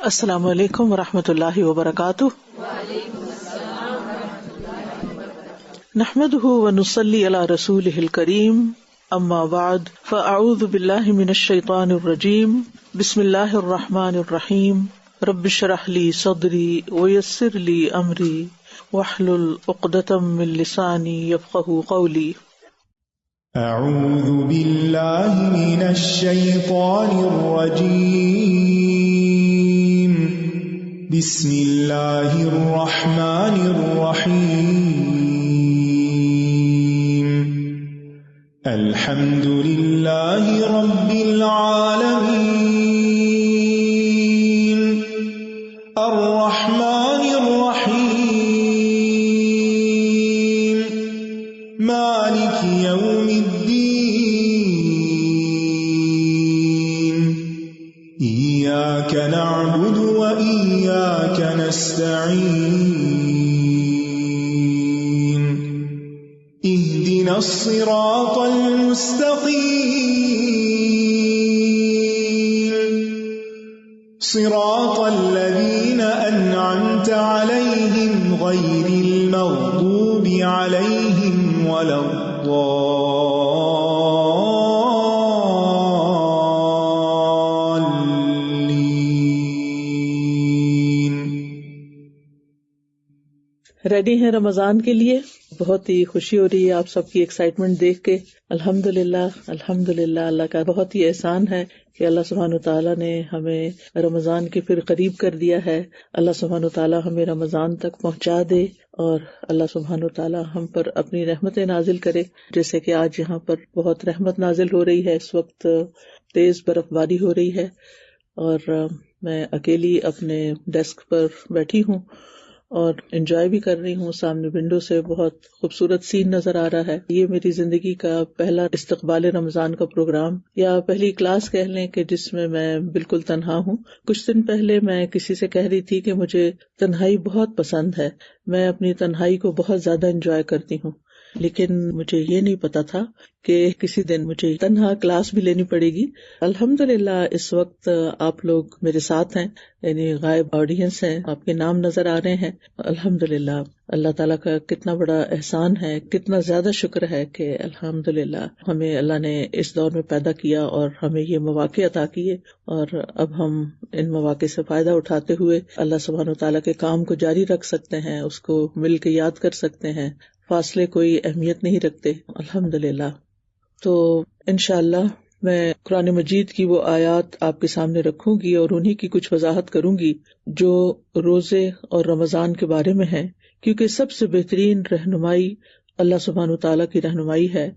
السلام علیکم ورحمۃ اللہ وبرکاتہ۔ نحمده ونصلی علی رسولہ الکریم، اما بعد فاعوذ باللہ من الشیطان الرجیم، بسم اللہ الرحمن الرحیم، رب اشرح لی صدری ویسر لی امری واحلل عقدۃ من لسانی یفقہوا قولی۔ اعوذ باللہ من الشیطان الرجیم، بسم اللہ الرحمن الرحیم، الحمد للہ رب العالمین، الرحمن الرحیم، مالک یوم الدین، ایاک نعبد وإیاک نستعین، اہدنا الصراط المستقیم، صراط الذین انعمت علیہم غیر المغضوب علیہم ولا الضالین۔ ریڈی ہیں رمضان کے لیے؟ بہت ہی خوشی ہو رہی ہے آپ سب کی ایکسائٹمنٹ دیکھ کے۔ الحمدللہ الحمدللہ، اللہ کا بہت ہی احسان ہے کہ اللہ سبحانہ وتعالیٰ نے ہمیں رمضان کے پھر قریب کر دیا ہے۔ اللہ سبحانہ وتعالیٰ ہمیں رمضان تک پہنچا دے اور اللہ سبحانہ وتعالیٰ ہم پر اپنی رحمتیں نازل کرے، جیسے کہ آج یہاں پر بہت رحمت نازل ہو رہی ہے۔ اس وقت تیز برف باری ہو رہی ہے اور میں اکیلی اپنے ڈیسک پر بیٹھی ہوں اور انجوائے بھی کر رہی ہوں۔ سامنے ونڈو سے بہت خوبصورت سین نظر آ رہا ہے۔ یہ میری زندگی کا پہلا استقبال رمضان کا پروگرام یا پہلی کلاس کہہ لیں کہ جس میں بالکل تنہا ہوں۔ کچھ دن پہلے میں کسی سے کہہ رہی تھی کہ مجھے تنہائی بہت پسند ہے، میں اپنی تنہائی کو بہت زیادہ انجوائے کرتی ہوں، لیکن مجھے یہ نہیں پتا تھا کہ کسی دن مجھے تنہا کلاس بھی لینی پڑے گی۔ الحمدللہ اس وقت آپ لوگ میرے ساتھ ہیں، یعنی غائب آڈینس ہیں، آپ کے نام نظر آ رہے ہیں۔ الحمدللہ اللہ تعالیٰ کا کتنا بڑا احسان ہے، کتنا زیادہ شکر ہے کہ الحمدللہ ہمیں اللہ نے اس دور میں پیدا کیا اور ہمیں یہ مواقع عطا کیے، اور اب ہم ان مواقع سے فائدہ اٹھاتے ہوئے اللہ سبحانہ وتعالیٰ کے کام کو جاری رکھ سکتے ہیں، اس کو مل کے یاد کر سکتے ہیں، فاصلے کوئی اہمیت نہیں رکھتے۔ الحمدللہ۔ تو انشاءاللہ میں قرآن مجید کی وہ آیات آپ کے سامنے رکھوں گی اور انہی کی کچھ وضاحت کروں گی جو روزے اور رمضان کے بارے میں ہیں، کیونکہ سب سے بہترین رہنمائی اللہ سبحانہ وتعالیٰ کی رہنمائی ہے۔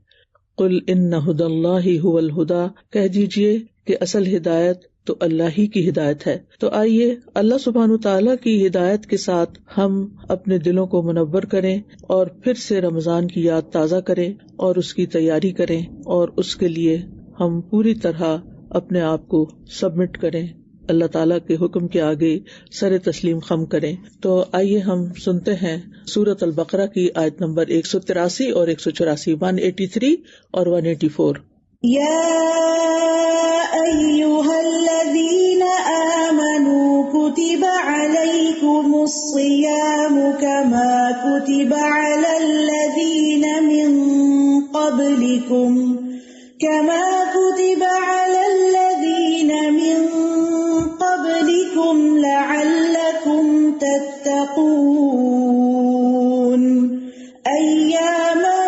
قل ان ھدی اللہ ھو الھدی، کہہ دیجئے کہ اصل ہدایت تو اللہ ہی کی ہدایت ہے۔ تو آئیے اللہ سبحانہ وتعالیٰ کی ہدایت کے ساتھ ہم اپنے دلوں کو منور کریں اور پھر سے رمضان کی یاد تازہ کریں اور اس کی تیاری کریں، اور اس کے لیے ہم پوری طرح اپنے آپ کو سبمٹ کریں، اللہ تعالیٰ کے حکم کے آگے سر تسلیم خم کریں۔ تو آئیے ہم سنتے ہیں سورۃ البقرہ کی آیت نمبر 183 اور 184، 183 اور 184۔ یا ایھا الذین آمنوا کتب علیکم الصیام کما کتب علی الذین من قبلکم لعلکم تتقون ایاما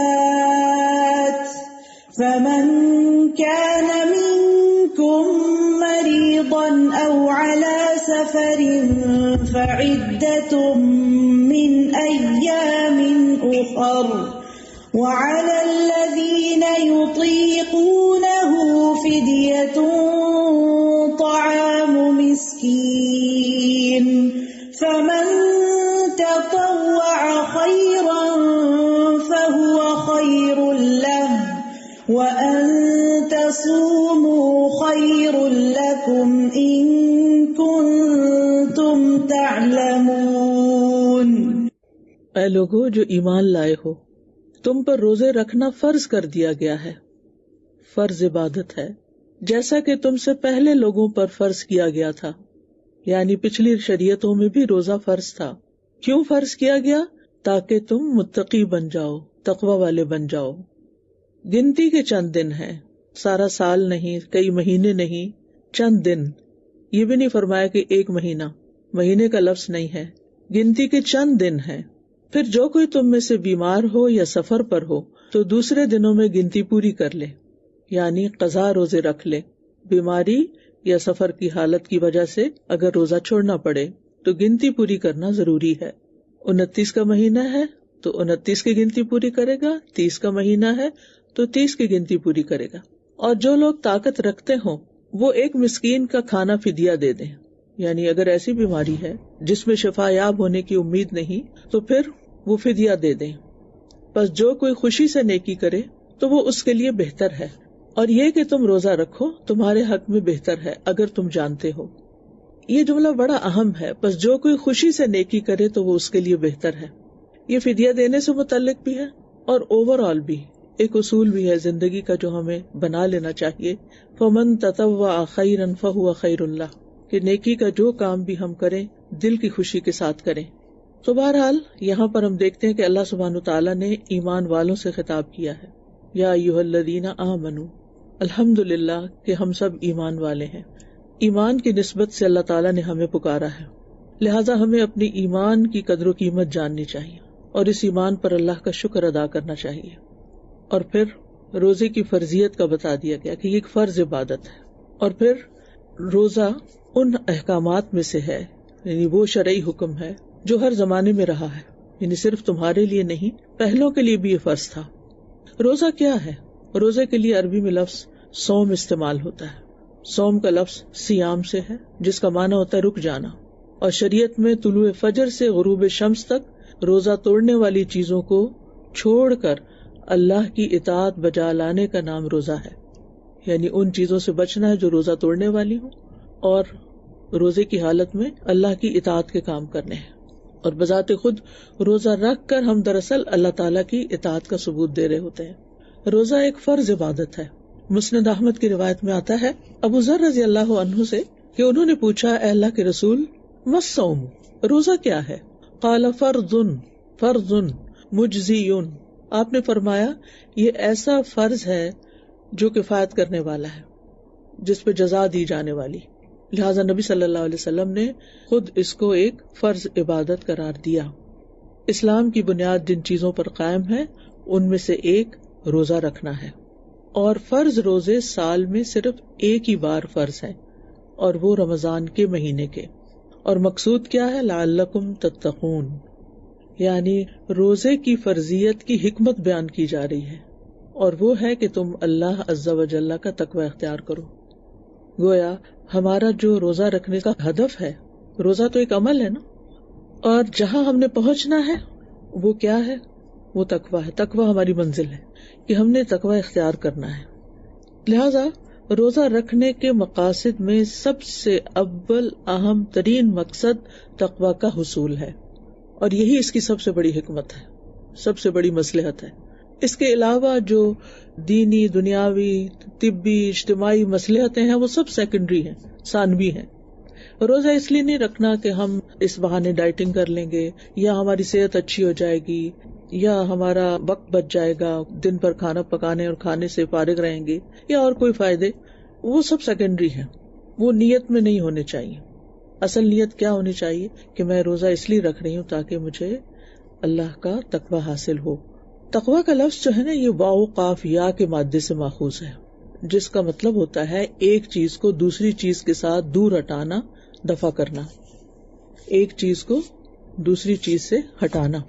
معدودات فمن كان منكم مريضا أو على سفر فعدة من أيام أخر وعلى الذين يطيقونه فدية طعام مسكين فمن تطوع خيرا فهو خير له وأن تصوموا خير لكم إن كنتم تعلمون۔ اے لوگو جو ایمان لائے ہو، تم پر روزے رکھنا فرض کر دیا گیا ہے۔ فرض عبادت ہے، جیسا کہ تم سے پہلے لوگوں پر فرض کیا گیا تھا. یعنی پچھلی شریعتوں میں بھی روزہ فرض تھا. کیوں فرض کیا گیا؟ تاکہ تم متقی بن جاؤ، تقوی والے بن جاؤ. گنتی کے چند دن ہیں، سارا سال نہیں، کئی مہینے نہیں، چند دن. یہ بھی نہیں فرمایا کہ ایک مہینہ، مہینے کا لفظ نہیں ہے، گنتی کے چند دن ہیں. پھر جو کوئی تم میں سے بیمار ہو یا سفر پر ہو تو دوسرے دنوں میں گنتی پوری کر لے، یعنی قضا روزے رکھ لے. بیماری یا سفر کی حالت کی وجہ سے اگر روزہ چھوڑنا پڑے تو گنتی پوری کرنا ضروری ہے. 29 کا مہینہ ہے تو 29 کی گنتی پوری کرے گا، 30 کا مہینہ ہے تو 30 کی گنتی پوری کرے گا. اور جو لوگ طاقت رکھتے ہوں وہ ایک مسکین کا کھانا فدیہ دے دیں. یعنی اگر ایسی بیماری ہے جس میں شفا یاب ہونے کی امید نہیں تو پھر وہ فدیہ دے دیں. بس جو کوئی خوشی سے نیکی کرے تو وہ اس کے لیے بہتر ہے، اور یہ کہ تم روزہ رکھو تمہارے حق میں بہتر ہے اگر تم جانتے ہو. یہ جملہ بڑا اہم ہے. بس جو کوئی خوشی سے نیکی کرے تو وہ اس کے لیے بہتر ہے. یہ فدیہ دینے سے متعلق بھی ہے اور اوور آل بھی ایک اصول بھی ہے زندگی کا جو ہمیں بنا لینا چاہیے. فمن تطوع خیرا فہو خیر لہ، کہ نیکی کا جو کام بھی ہم کریں دل کی خوشی کے ساتھ کریں. تو بہرحال یہاں پر ہم دیکھتے ہیں کہ اللہ سبحانہ تعالیٰ نے ایمان والوں سے خطاب کیا ہے. یا ایھا الذین آمنوا، الحمدللہ کہ ہم سب ایمان والے ہیں. ایمان کی نسبت سے اللہ تعالیٰ نے ہمیں پکارا ہے، لہٰذا ہمیں اپنی ایمان کی قدر و قیمت جاننی چاہیے اور اس ایمان پر اللہ کا شکر ادا کرنا چاہیے. اور پھر روزے کی فرضیت کا بتا دیا گیا کہ یہ ایک فرض عبادت ہے. اور پھر روزہ ان احکامات میں سے ہے، یعنی وہ شرعی حکم ہے جو ہر زمانے میں رہا ہے، یعنی صرف تمہارے لیے نہیں، پہلوں کے لیے بھی یہ فرض تھا. روزہ کیا ہے؟ روزے کے لیے عربی میں لفظ صوم استعمال ہوتا ہے. صوم کا لفظ سیام سے ہے جس کا معنی ہوتا ہے رک جانا، اور شریعت میں طلوع فجر سے غروب شمس تک روزہ توڑنے والی چیزوں کو چھوڑ کر اللہ کی اطاعت بجا لانے کا نام روزہ ہے. یعنی ان چیزوں سے بچنا ہے جو روزہ توڑنے والی ہوں، اور روزے کی حالت میں اللہ کی اطاعت کے کام کرنے ہیں. اور بذات خود روزہ رکھ کر ہم دراصل اللہ تعالیٰ کی اطاعت کا ثبوت دے رہے ہوتے ہیں. روزہ ایک فرض عبادت ہے. مسند احمد کی روایت میں آتا ہے ابو ذر رضی اللہ عنہ سے کہ انہوں نے پوچھا، اے اللہ کے رسول، ما الصوم، روزہ کیا ہے؟ قال فرض مجزی. آپ نے فرمایا یہ ایسا فرض ہے جو کفایت کرنے والا ہے، جس پہ جزا دی جانے والی. لہٰذا نبی صلی اللہ علیہ وسلم نے خود اس کو ایک فرض عبادت قرار دیا. اسلام کی بنیاد جن چیزوں پر قائم ہے ان میں سے ایک روزہ رکھنا ہے. اور فرض روزے سال میں صرف ایک ہی بار فرض ہیں، اور وہ رمضان کے مہینے کے. اور مقصود کیا ہے؟ لعلکم تتقون، یعنی روزے کی فرضیت کی حکمت بیان کی جا رہی ہے، اور وہ ہے کہ تم اللہ عز و جل کا تقوی اختیار کرو. گویا ہمارا جو روزہ رکھنے کا ہدف ہے، روزہ تو ایک عمل ہے نا، اور جہاں ہم نے پہنچنا ہے وہ کیا ہے؟ وہ تقوی ہے. تقوی ہماری منزل ہے کہ ہم نے تقوی اختیار کرنا ہے. لہذا روزہ رکھنے کے مقاصد میں سب سے اول اہم ترین مقصد تقوی کا حصول ہے، اور یہی اس کی سب سے بڑی حکمت ہے، سب سے بڑی مصلحت ہے. اس کے علاوہ جو دینی، دنیاوی، طبی، اجتماعی مصلحتیں ہیں وہ سب سیکنڈری ہیں، ثانوی ہیں. روزہ اس لیے نہیں رکھنا کہ ہم اس بہانے ڈائٹنگ کر لیں گے، یا ہماری صحت اچھی ہو جائے گی، یا ہمارا وقت بچ جائے گا، دن بھر کھانا پکانے اور کھانے سے فارغ رہیں گے، یا اور کوئی فائدے. وہ سب سیکنڈری ہیں، وہ نیت میں نہیں ہونے چاہیے. اصل نیت کیا ہونی چاہیے کہ میں روزہ اس لیے رکھ رہی ہوں تاکہ مجھے اللہ کا تقوی حاصل ہو. تقوی کا لفظ جو ہے نا، یہ واو قاف یا کے مادے سے ماخوذ ہے، جس کا مطلب ہوتا ہے ایک چیز کو دوسری چیز کے ساتھ دور ہٹانا، دفع کرنا. ایک چیز کو دوسری چیز سے ہٹانا.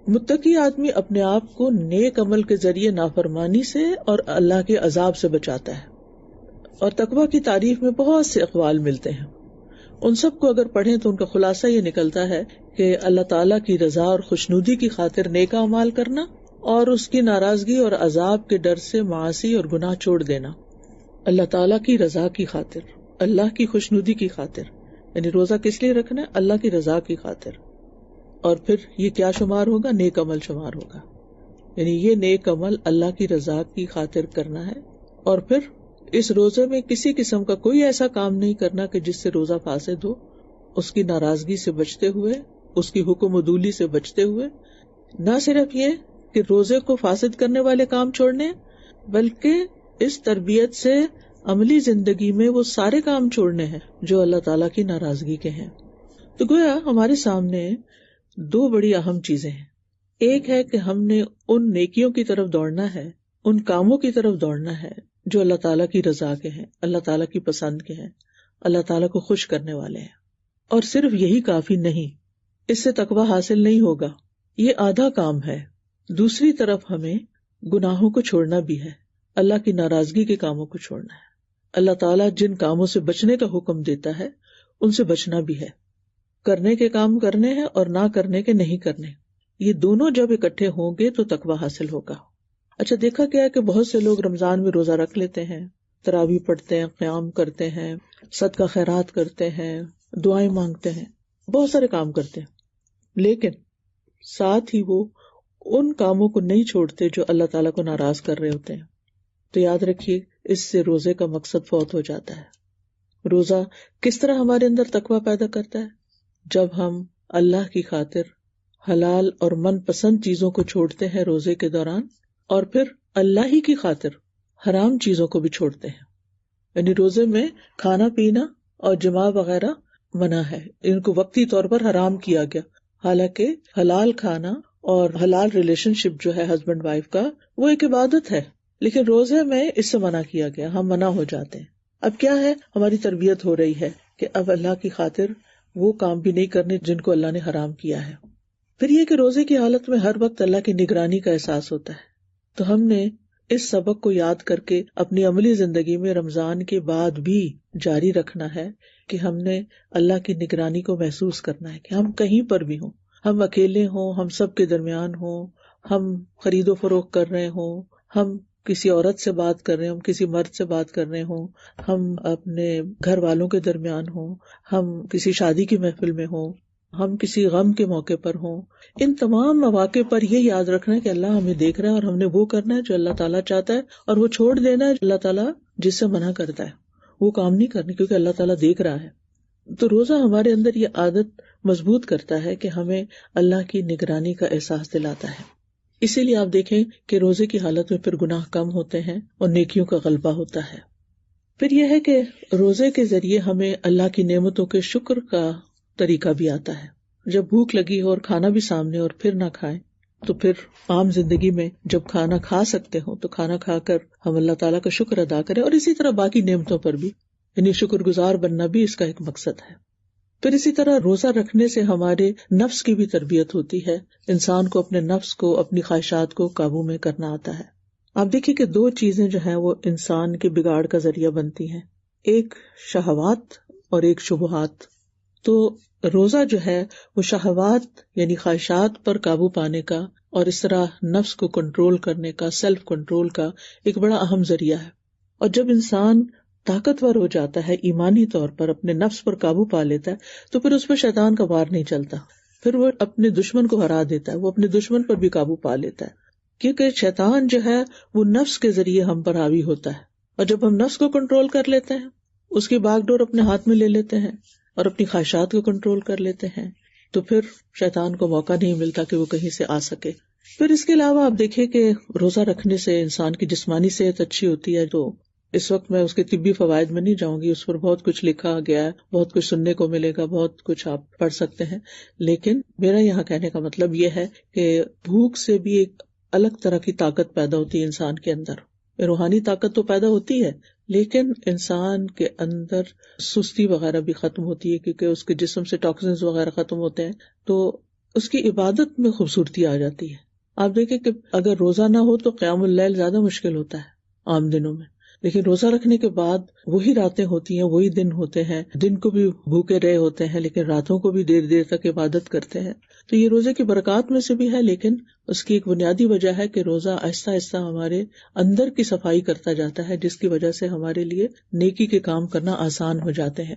متقی آدمی اپنے آپ کو نیک عمل کے ذریعے نافرمانی سے اور اللہ کے عذاب سے بچاتا ہے. اور تقوی کی تعریف میں بہت سے اقوال ملتے ہیں. ان سب کو اگر پڑھیں تو ان کا خلاصہ یہ نکلتا ہے کہ اللہ تعالیٰ کی رضا اور خوشنودی کی خاطر نیک اعمال کرنا، اور اس کی ناراضگی اور عذاب کے ڈر سے معاصی اور گناہ چھوڑ دینا. اللہ تعالیٰ کی رضا کی خاطر، اللہ کی خوشنودی کی خاطر، یعنی روزہ کس لیے رکھنا ہے؟ اللہ کی رضا کی خاطر. اور پھر یہ کیا شمار ہوگا؟ نیک عمل شمار ہوگا. یعنی یہ نیک عمل اللہ کی رضا کی خاطر کرنا ہے. اور پھر اس روزے میں کسی قسم کا کوئی ایسا کام نہیں کرنا کہ جس سے روزہ فاسد ہو، اس کی ناراضگی سے بچتے ہوئے، اس کی حکم عدولی سے بچتے ہوئے. نہ صرف یہ کہ روزے کو فاسد کرنے والے کام چھوڑنے، بلکہ اس تربیت سے عملی زندگی میں وہ سارے کام چھوڑنے ہیں جو اللہ تعالیٰ کی ناراضگی کے ہیں. تو گویا ہمارے سامنے دو بڑی اہم چیزیں ہیں. ایک ہے کہ ہم نے ان نیکیوں کی طرف دوڑنا ہے، ان کاموں کی طرف دوڑنا ہے جو اللہ تعالیٰ کی رضا کے ہیں، اللہ تعالیٰ کی پسند کے ہیں، اللہ تعالیٰ کو خوش کرنے والے ہیں. اور صرف یہی کافی نہیں، اس سے تقویٰ حاصل نہیں ہوگا، یہ آدھا کام ہے. دوسری طرف ہمیں گناہوں کو چھوڑنا بھی ہے، اللہ کی ناراضگی کے کاموں کو چھوڑنا ہے. اللہ تعالیٰ جن کاموں سے بچنے کا حکم دیتا ہے ان سے بچنا بھی ہے. کرنے کے کام کرنے ہیں اور نہ کرنے کے نہیں کرنے. یہ دونوں جب اکٹھے ہوں گے تو تقویٰ حاصل ہوگا. اچھا، دیکھا گیا ہے کہ بہت سے لوگ رمضان میں روزہ رکھ لیتے ہیں، تراویح پڑھتے ہیں، قیام کرتے ہیں، صدقہ خیرات کرتے ہیں، دعائیں مانگتے ہیں، بہت سارے کام کرتے ہیں، لیکن ساتھ ہی وہ ان کاموں کو نہیں چھوڑتے جو اللہ تعالیٰ کو ناراض کر رہے ہوتے ہیں. تو یاد رکھیے، اس سے روزے کا مقصد فوت ہو جاتا ہے. روزہ کس طرح ہمارے اندر تقویٰ پیدا کرتا ہے؟ جب ہم اللہ کی خاطر حلال اور من پسند چیزوں کو چھوڑتے ہیں روزے کے دوران، اور پھر اللہ ہی کی خاطر حرام چیزوں کو بھی چھوڑتے ہیں. یعنی روزے میں کھانا پینا اور جماع وغیرہ منع ہے، ان کو وقتی طور پر حرام کیا گیا. حالانکہ حلال کھانا اور حلال ریلیشن شپ جو ہے ہسبینڈ وائف کا، وہ ایک عبادت ہے، لیکن روزے میں اس سے منع کیا گیا، ہم منع ہو جاتے ہیں. اب کیا ہے، ہماری تربیت ہو رہی ہے کہ اب اللہ کی خاطر وہ کام بھی نہیں کرنے جن کو اللہ نے حرام کیا ہے. پھر یہ کہ روزے کی حالت میں ہر وقت اللہ کی نگرانی کا احساس ہوتا ہے. تو ہم نے اس سبق کو یاد کر کے اپنی عملی زندگی میں رمضان کے بعد بھی جاری رکھنا ہے کہ ہم نے اللہ کی نگرانی کو محسوس کرنا ہے کہ ہم کہیں پر بھی ہوں، ہم اکیلے ہوں، ہم سب کے درمیان ہوں، ہم خرید و فروخت کر رہے ہوں، ہم کسی عورت سے بات کر رہے ہوں، کسی مرد سے بات کر رہے ہوں، ہم اپنے گھر والوں کے درمیان ہوں، ہم کسی شادی کی محفل میں ہوں، ہم کسی غم کے موقع پر ہوں. ان تمام مواقع پر یہ یاد رکھنا ہے کہ اللہ ہمیں دیکھ رہا ہے اور ہم نے وہ کرنا ہے جو اللہ تعالیٰ چاہتا ہے، اور وہ چھوڑ دینا ہے اللہ تعالیٰ جس سے منع کرتا ہے، وہ کام نہیں کرنے کیونکہ اللہ تعالیٰ دیکھ رہا ہے. تو روزہ ہمارے اندر یہ عادت مضبوط کرتا ہے کہ ہمیں اللہ کی نگرانی کا احساس دلاتا ہے. اسی لیے آپ دیکھیں کہ روزے کی حالت میں پھر گناہ کم ہوتے ہیں اور نیکیوں کا غلبہ ہوتا ہے. پھر یہ ہے کہ روزے کے ذریعے ہمیں اللہ کی نعمتوں کے شکر کا طریقہ بھی آتا ہے. جب بھوک لگی ہو اور کھانا بھی سامنے اور پھر نہ کھائیں، تو پھر عام زندگی میں جب کھانا کھا سکتے ہوں تو کھانا کھا کر ہم اللہ تعالیٰ کا شکر ادا کریں، اور اسی طرح باقی نعمتوں پر بھی، یعنی شکر گزار بننا بھی اس کا ایک مقصد ہے. پھر اسی طرح روزہ رکھنے سے ہمارے نفس کی بھی تربیت ہوتی ہے، انسان کو اپنے نفس کو، اپنی خواہشات کو قابو میں کرنا آتا ہے. آپ دیکھیں کہ دو چیزیں جو ہیں وہ انسان کے بگاڑ کا ذریعہ بنتی ہیں، ایک شہوات اور ایک شبہات. تو روزہ جو ہے وہ شہوات یعنی خواہشات پر قابو پانے کا اور اس طرح نفس کو کنٹرول کرنے کا، سیلف کنٹرول کا ایک بڑا اہم ذریعہ ہے. اور جب انسان طاقتور ہو جاتا ہے، ایمانی طور پر اپنے نفس پر قابو پا لیتا ہے، تو پھر اس پر شیطان کا وار نہیں چلتا، پھر وہ اپنے دشمن کو ہرا دیتا ہے، وہ اپنے دشمن پر بھی قابو پا لیتا ہے. کیونکہ شیطان جو ہے وہ نفس کے ذریعے ہم پر حاوی ہوتا ہے، اور جب ہم نفس کو کنٹرول کر لیتے ہیں، اس کی باغ ڈور اپنے ہاتھ میں لے لیتے ہیں اور اپنی خواہشات کو کنٹرول کر لیتے ہیں، تو پھر شیطان کو موقع نہیں ملتا کہ وہ کہیں سے آ سکے. پھر اس کے علاوہ آپ دیکھیں کہ روزہ رکھنے سے انسان کی جسمانی صحت اچھی ہوتی ہے. تو اس وقت میں اس کے طبی فوائد میں نہیں جاؤں گی، اس پر بہت کچھ لکھا گیا ہے، بہت کچھ سننے کو ملے گا، بہت کچھ آپ پڑھ سکتے ہیں. لیکن میرا یہاں کہنے کا مطلب یہ ہے کہ بھوک سے بھی ایک الگ طرح کی طاقت پیدا ہوتی ہے انسان کے اندر. روحانی طاقت تو پیدا ہوتی ہے، لیکن انسان کے اندر سستی وغیرہ بھی ختم ہوتی ہے، کیونکہ اس کے جسم سے ٹاکسنز وغیرہ ختم ہوتے ہیں، تو اس کی عبادت میں خوبصورتی آ جاتی ہے. آپ دیکھیں کہ اگر روزہ نہ ہو تو قیام اللیل زیادہ مشکل ہوتا ہے عام دنوں میں، لیکن روزہ رکھنے کے بعد وہی راتیں ہوتی ہیں، وہی دن ہوتے ہیں، دن کو بھی بھوکے رہے ہوتے ہیں لیکن راتوں کو بھی دیر دیر تک عبادت کرتے ہیں. تو یہ روزے کی برکات میں سے بھی ہے، لیکن اس کی ایک بنیادی وجہ ہے کہ روزہ آہستہ آہستہ ہمارے اندر کی صفائی کرتا جاتا ہے، جس کی وجہ سے ہمارے لیے نیکی کے کام کرنا آسان ہو جاتے ہیں.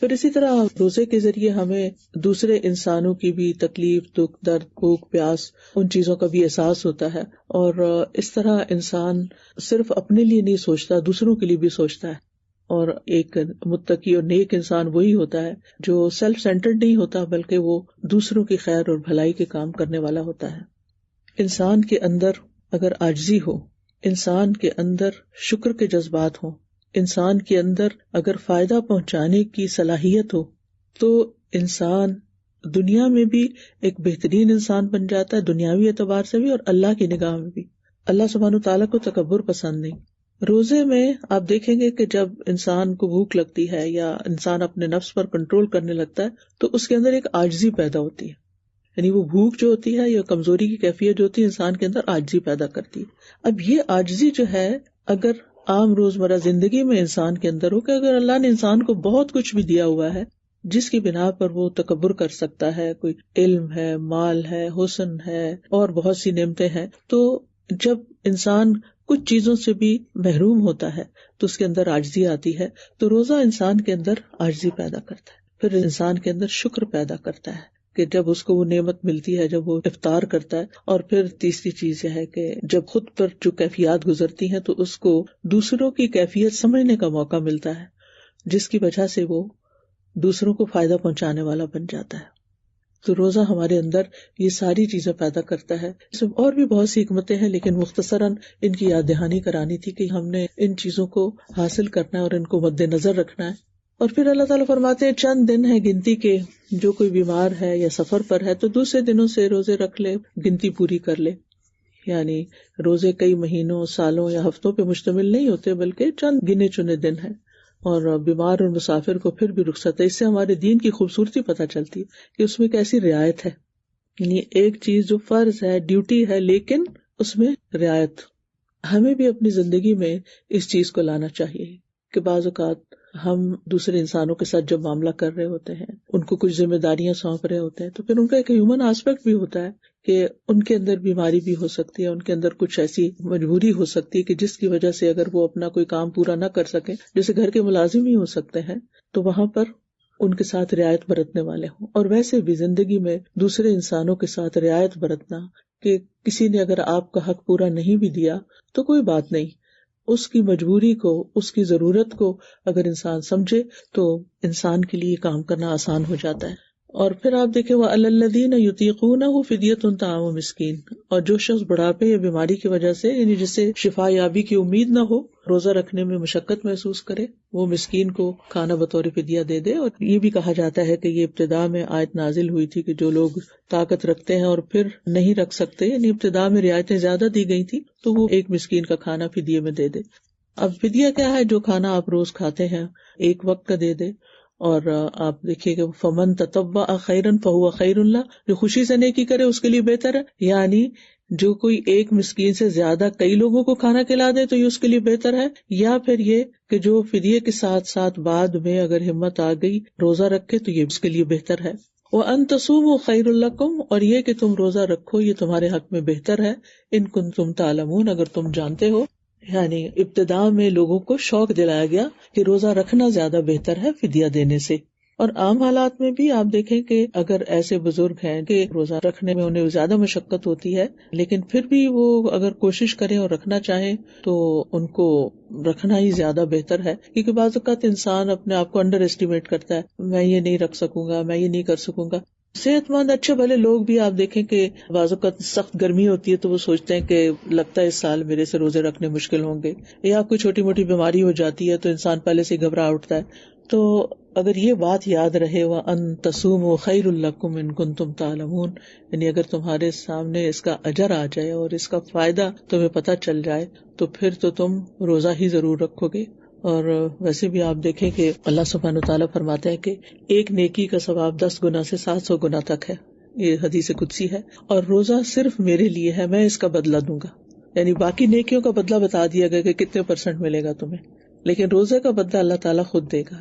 پھر اسی طرح روزے کے ذریعے ہمیں دوسرے انسانوں کی بھی تکلیف، دکھ، درد، بھوک، پیاس، ان چیزوں کا بھی احساس ہوتا ہے، اور اس طرح انسان صرف اپنے لیے نہیں سوچتا، دوسروں کے لیے بھی سوچتا ہے. اور ایک متقی اور نیک انسان وہی ہوتا ہے جو سیلف سینٹرڈ نہیں ہوتا، بلکہ وہ دوسروں کی خیر اور بھلائی کے کام کرنے والا ہوتا ہے. انسان کے اندر اگر عاجزی ہو، انسان کے اندر شکر کے جذبات ہوں، انسان کے اندر اگر فائدہ پہنچانے کی صلاحیت ہو، تو انسان دنیا میں بھی ایک بہترین انسان بن جاتا ہے، دنیاوی اعتبار سے بھی اور اللہ کی نگاہ میں بھی. اللہ سبحانہ وتعالیٰ کو تکبر پسند نہیں. روزے میں آپ دیکھیں گے کہ جب انسان کو بھوک لگتی ہے یا انسان اپنے نفس پر کنٹرول کرنے لگتا ہے تو اس کے اندر ایک عاجزی پیدا ہوتی ہے. یعنی وہ بھوک جو ہوتی ہے یا کمزوری کی کیفیت جو ہوتی ہے انسان کے اندر عاجزی پیدا کرتی ہے. اب یہ عاجزی جو ہے اگر عام روزمرہ زندگی میں انسان کے اندر ہو کہ اگر اللہ نے انسان کو بہت کچھ بھی دیا ہوا ہے جس کی بنا پر وہ تکبر کر سکتا ہے، کوئی علم ہے، مال ہے، حسن ہے اور بہت سی نعمتیں ہیں، تو جب انسان کچھ چیزوں سے بھی محروم ہوتا ہے تو اس کے اندر عاجزی آتی ہے. تو روزہ انسان کے اندر عاجزی پیدا کرتا ہے، پھر انسان کے اندر شکر پیدا کرتا ہے کہ جب اس کو وہ نعمت ملتی ہے، جب وہ افطار کرتا ہے. اور پھر تیسری چیز یہ ہے کہ جب خود پر جو کیفیات گزرتی ہیں تو اس کو دوسروں کی کیفیت سمجھنے کا موقع ملتا ہے، جس کی وجہ سے وہ دوسروں کو فائدہ پہنچانے والا بن جاتا ہے. تو روزہ ہمارے اندر یہ ساری چیزیں پیدا کرتا ہے. اس میں اور بھی بہت سی حکمتیں ہیں لیکن مختصراً ان کی یاد دہانی کرانی تھی کہ ہم نے ان چیزوں کو حاصل کرنا ہے اور ان کو مد نظر رکھنا ہے. اور پھر اللہ تعالیٰ فرماتے ہیں چند دن ہے گنتی کے، جو کوئی بیمار ہے یا سفر پر ہے تو دوسرے دنوں سے روزے رکھ لے، گنتی پوری کر لے. یعنی روزے کئی مہینوں، سالوں یا ہفتوں پہ مشتمل نہیں ہوتے بلکہ چند گنے چنے دن ہیں. اور بیمار اور مسافر کو پھر بھی رخصت ہے. اس سے ہمارے دین کی خوبصورتی پتہ چلتی ہے کہ اس میں کیسی رعایت ہے. یعنی ایک چیز جو فرض ہے، ڈیوٹی ہے، لیکن اس میں رعایت. ہمیں بھی اپنی زندگی میں اس چیز کو لانا چاہیے کہ بعض اوقات ہم دوسرے انسانوں کے ساتھ جب معاملہ کر رہے ہوتے ہیں، ان کو کچھ ذمہ داریاں سونپ رہے ہوتے ہیں، تو پھر ان کا ایک ہیومن آسپیکٹ بھی ہوتا ہے کہ ان کے اندر بیماری بھی ہو سکتی ہے، ان کے اندر کچھ ایسی مجبوری ہو سکتی ہے کہ جس کی وجہ سے اگر وہ اپنا کوئی کام پورا نہ کر سکیں، جیسے گھر کے ملازم ہی ہو سکتے ہیں، تو وہاں پر ان کے ساتھ رعایت برتنے والے ہوں. اور ویسے بھی زندگی میں دوسرے انسانوں کے ساتھ رعایت برتنا کہ کسی نے اگر آپ کا حق پورا نہیں بھی دیا تو کوئی بات نہیں، اس کی مجبوری کو، اس کی ضرورت کو اگر انسان سمجھے تو انسان کے لیے کام کرنا آسان ہو جاتا ہے. اور پھر آپ دیکھیں وَعَلَى الَّذِينَ يُطِيقُونَهُ فِدْيَةٌ طَعَامُ مِسْكِينٍ، اور جو شخص بڑھاپے یا بیماری کی وجہ سے یعنی جسے شفا یابی کی امید نہ ہو، روزہ رکھنے میں مشقت محسوس کرے، وہ مسکین کو کھانا بطور فدیہ دے دے. اور یہ بھی کہا جاتا ہے کہ یہ ابتدا میں آیت نازل ہوئی تھی کہ جو لوگ طاقت رکھتے ہیں اور پھر نہیں رکھ سکتے، یعنی ابتدا میں رعایتیں زیادہ دی گئی تھی، تو وہ ایک مسکین کا کھانا فدیے میں دے دے. اب فدیہ کیا ہے؟ جو کھانا آپ روز کھاتے ہیں ایک وقت کا دے دے. اور آپ دیکھیے کہ فمن تطوع خیرا فہو خیر اللہ، جو خوشی سے نیکی کرے اس کے لیے بہتر ہے. یعنی جو کوئی ایک مسکین سے زیادہ کئی لوگوں کو کھانا کھلا دے تو یہ اس کے لیے بہتر ہے، یا پھر یہ کہ جو فدیے کے ساتھ ساتھ بعد میں اگر ہمت آ گئی روزہ رکھے تو یہ اس کے لیے بہتر ہے. وَأَن تَصُومُوا خَيْرٌ لَكُمْ، اور یہ کہ تم روزہ رکھو یہ تمہارے حق میں بہتر ہے. إِن كُنتُمْ تَعْلَمُونَ، اگر تم جانتے ہو. یعنی ابتدا میں لوگوں کو شوق دلایا گیا کہ روزہ رکھنا زیادہ بہتر ہے فدیہ دینے سے. اور عام حالات میں بھی آپ دیکھیں کہ اگر ایسے بزرگ ہیں کہ روزہ رکھنے میں انہیں زیادہ مشقت ہوتی ہے لیکن پھر بھی وہ اگر کوشش کریں اور رکھنا چاہیں تو ان کو رکھنا ہی زیادہ بہتر ہے. کیونکہ بعض اوقات انسان اپنے آپ کو انڈر اسٹیمیٹ کرتا ہے، میں یہ نہیں رکھ سکوں گا، میں یہ نہیں کر سکوں گا. صحت مند اچھے بھلے لوگ بھی آپ دیکھیں کہ بعض اوقات سخت گرمی ہوتی ہے تو وہ سوچتے ہیں کہ لگتا ہے اس سال میرے سے روزے رکھنے مشکل ہوں گے، یا کوئی چھوٹی موٹی بیماری ہو جاتی ہے تو انسان پہلے سے گھبرا اٹھتا ہے. تو اگر یہ بات یاد رہے وَأَن تَصُومُوا خَيْرٌ لَكُمْ إِن كُنتُمْ تَعْلَمُونَ، یعنی اگر تمہارے سامنے اس کا اجر آ جائے اور اس کا فائدہ تمہیں پتہ چل جائے تو پھر تو تم روزہ ہی ضرور رکھو گے. اور ویسے بھی آپ دیکھیں کہ اللہ سبحانہ وتعالیٰ فرماتے ہیں کہ ایک نیکی کا ثواب 10 گنا سے 700 گنا تک ہے. یہ حدیث قدسی ہے. اور روزہ صرف میرے لیے ہے، میں اس کا بدلہ دوں گا. یعنی باقی نیکیوں کا بدلہ بتا دیا گیا کہ کتنے % ملے گا تمہیں، لیکن روزے کا بدلہ اللہ تعالیٰ خود دے گا.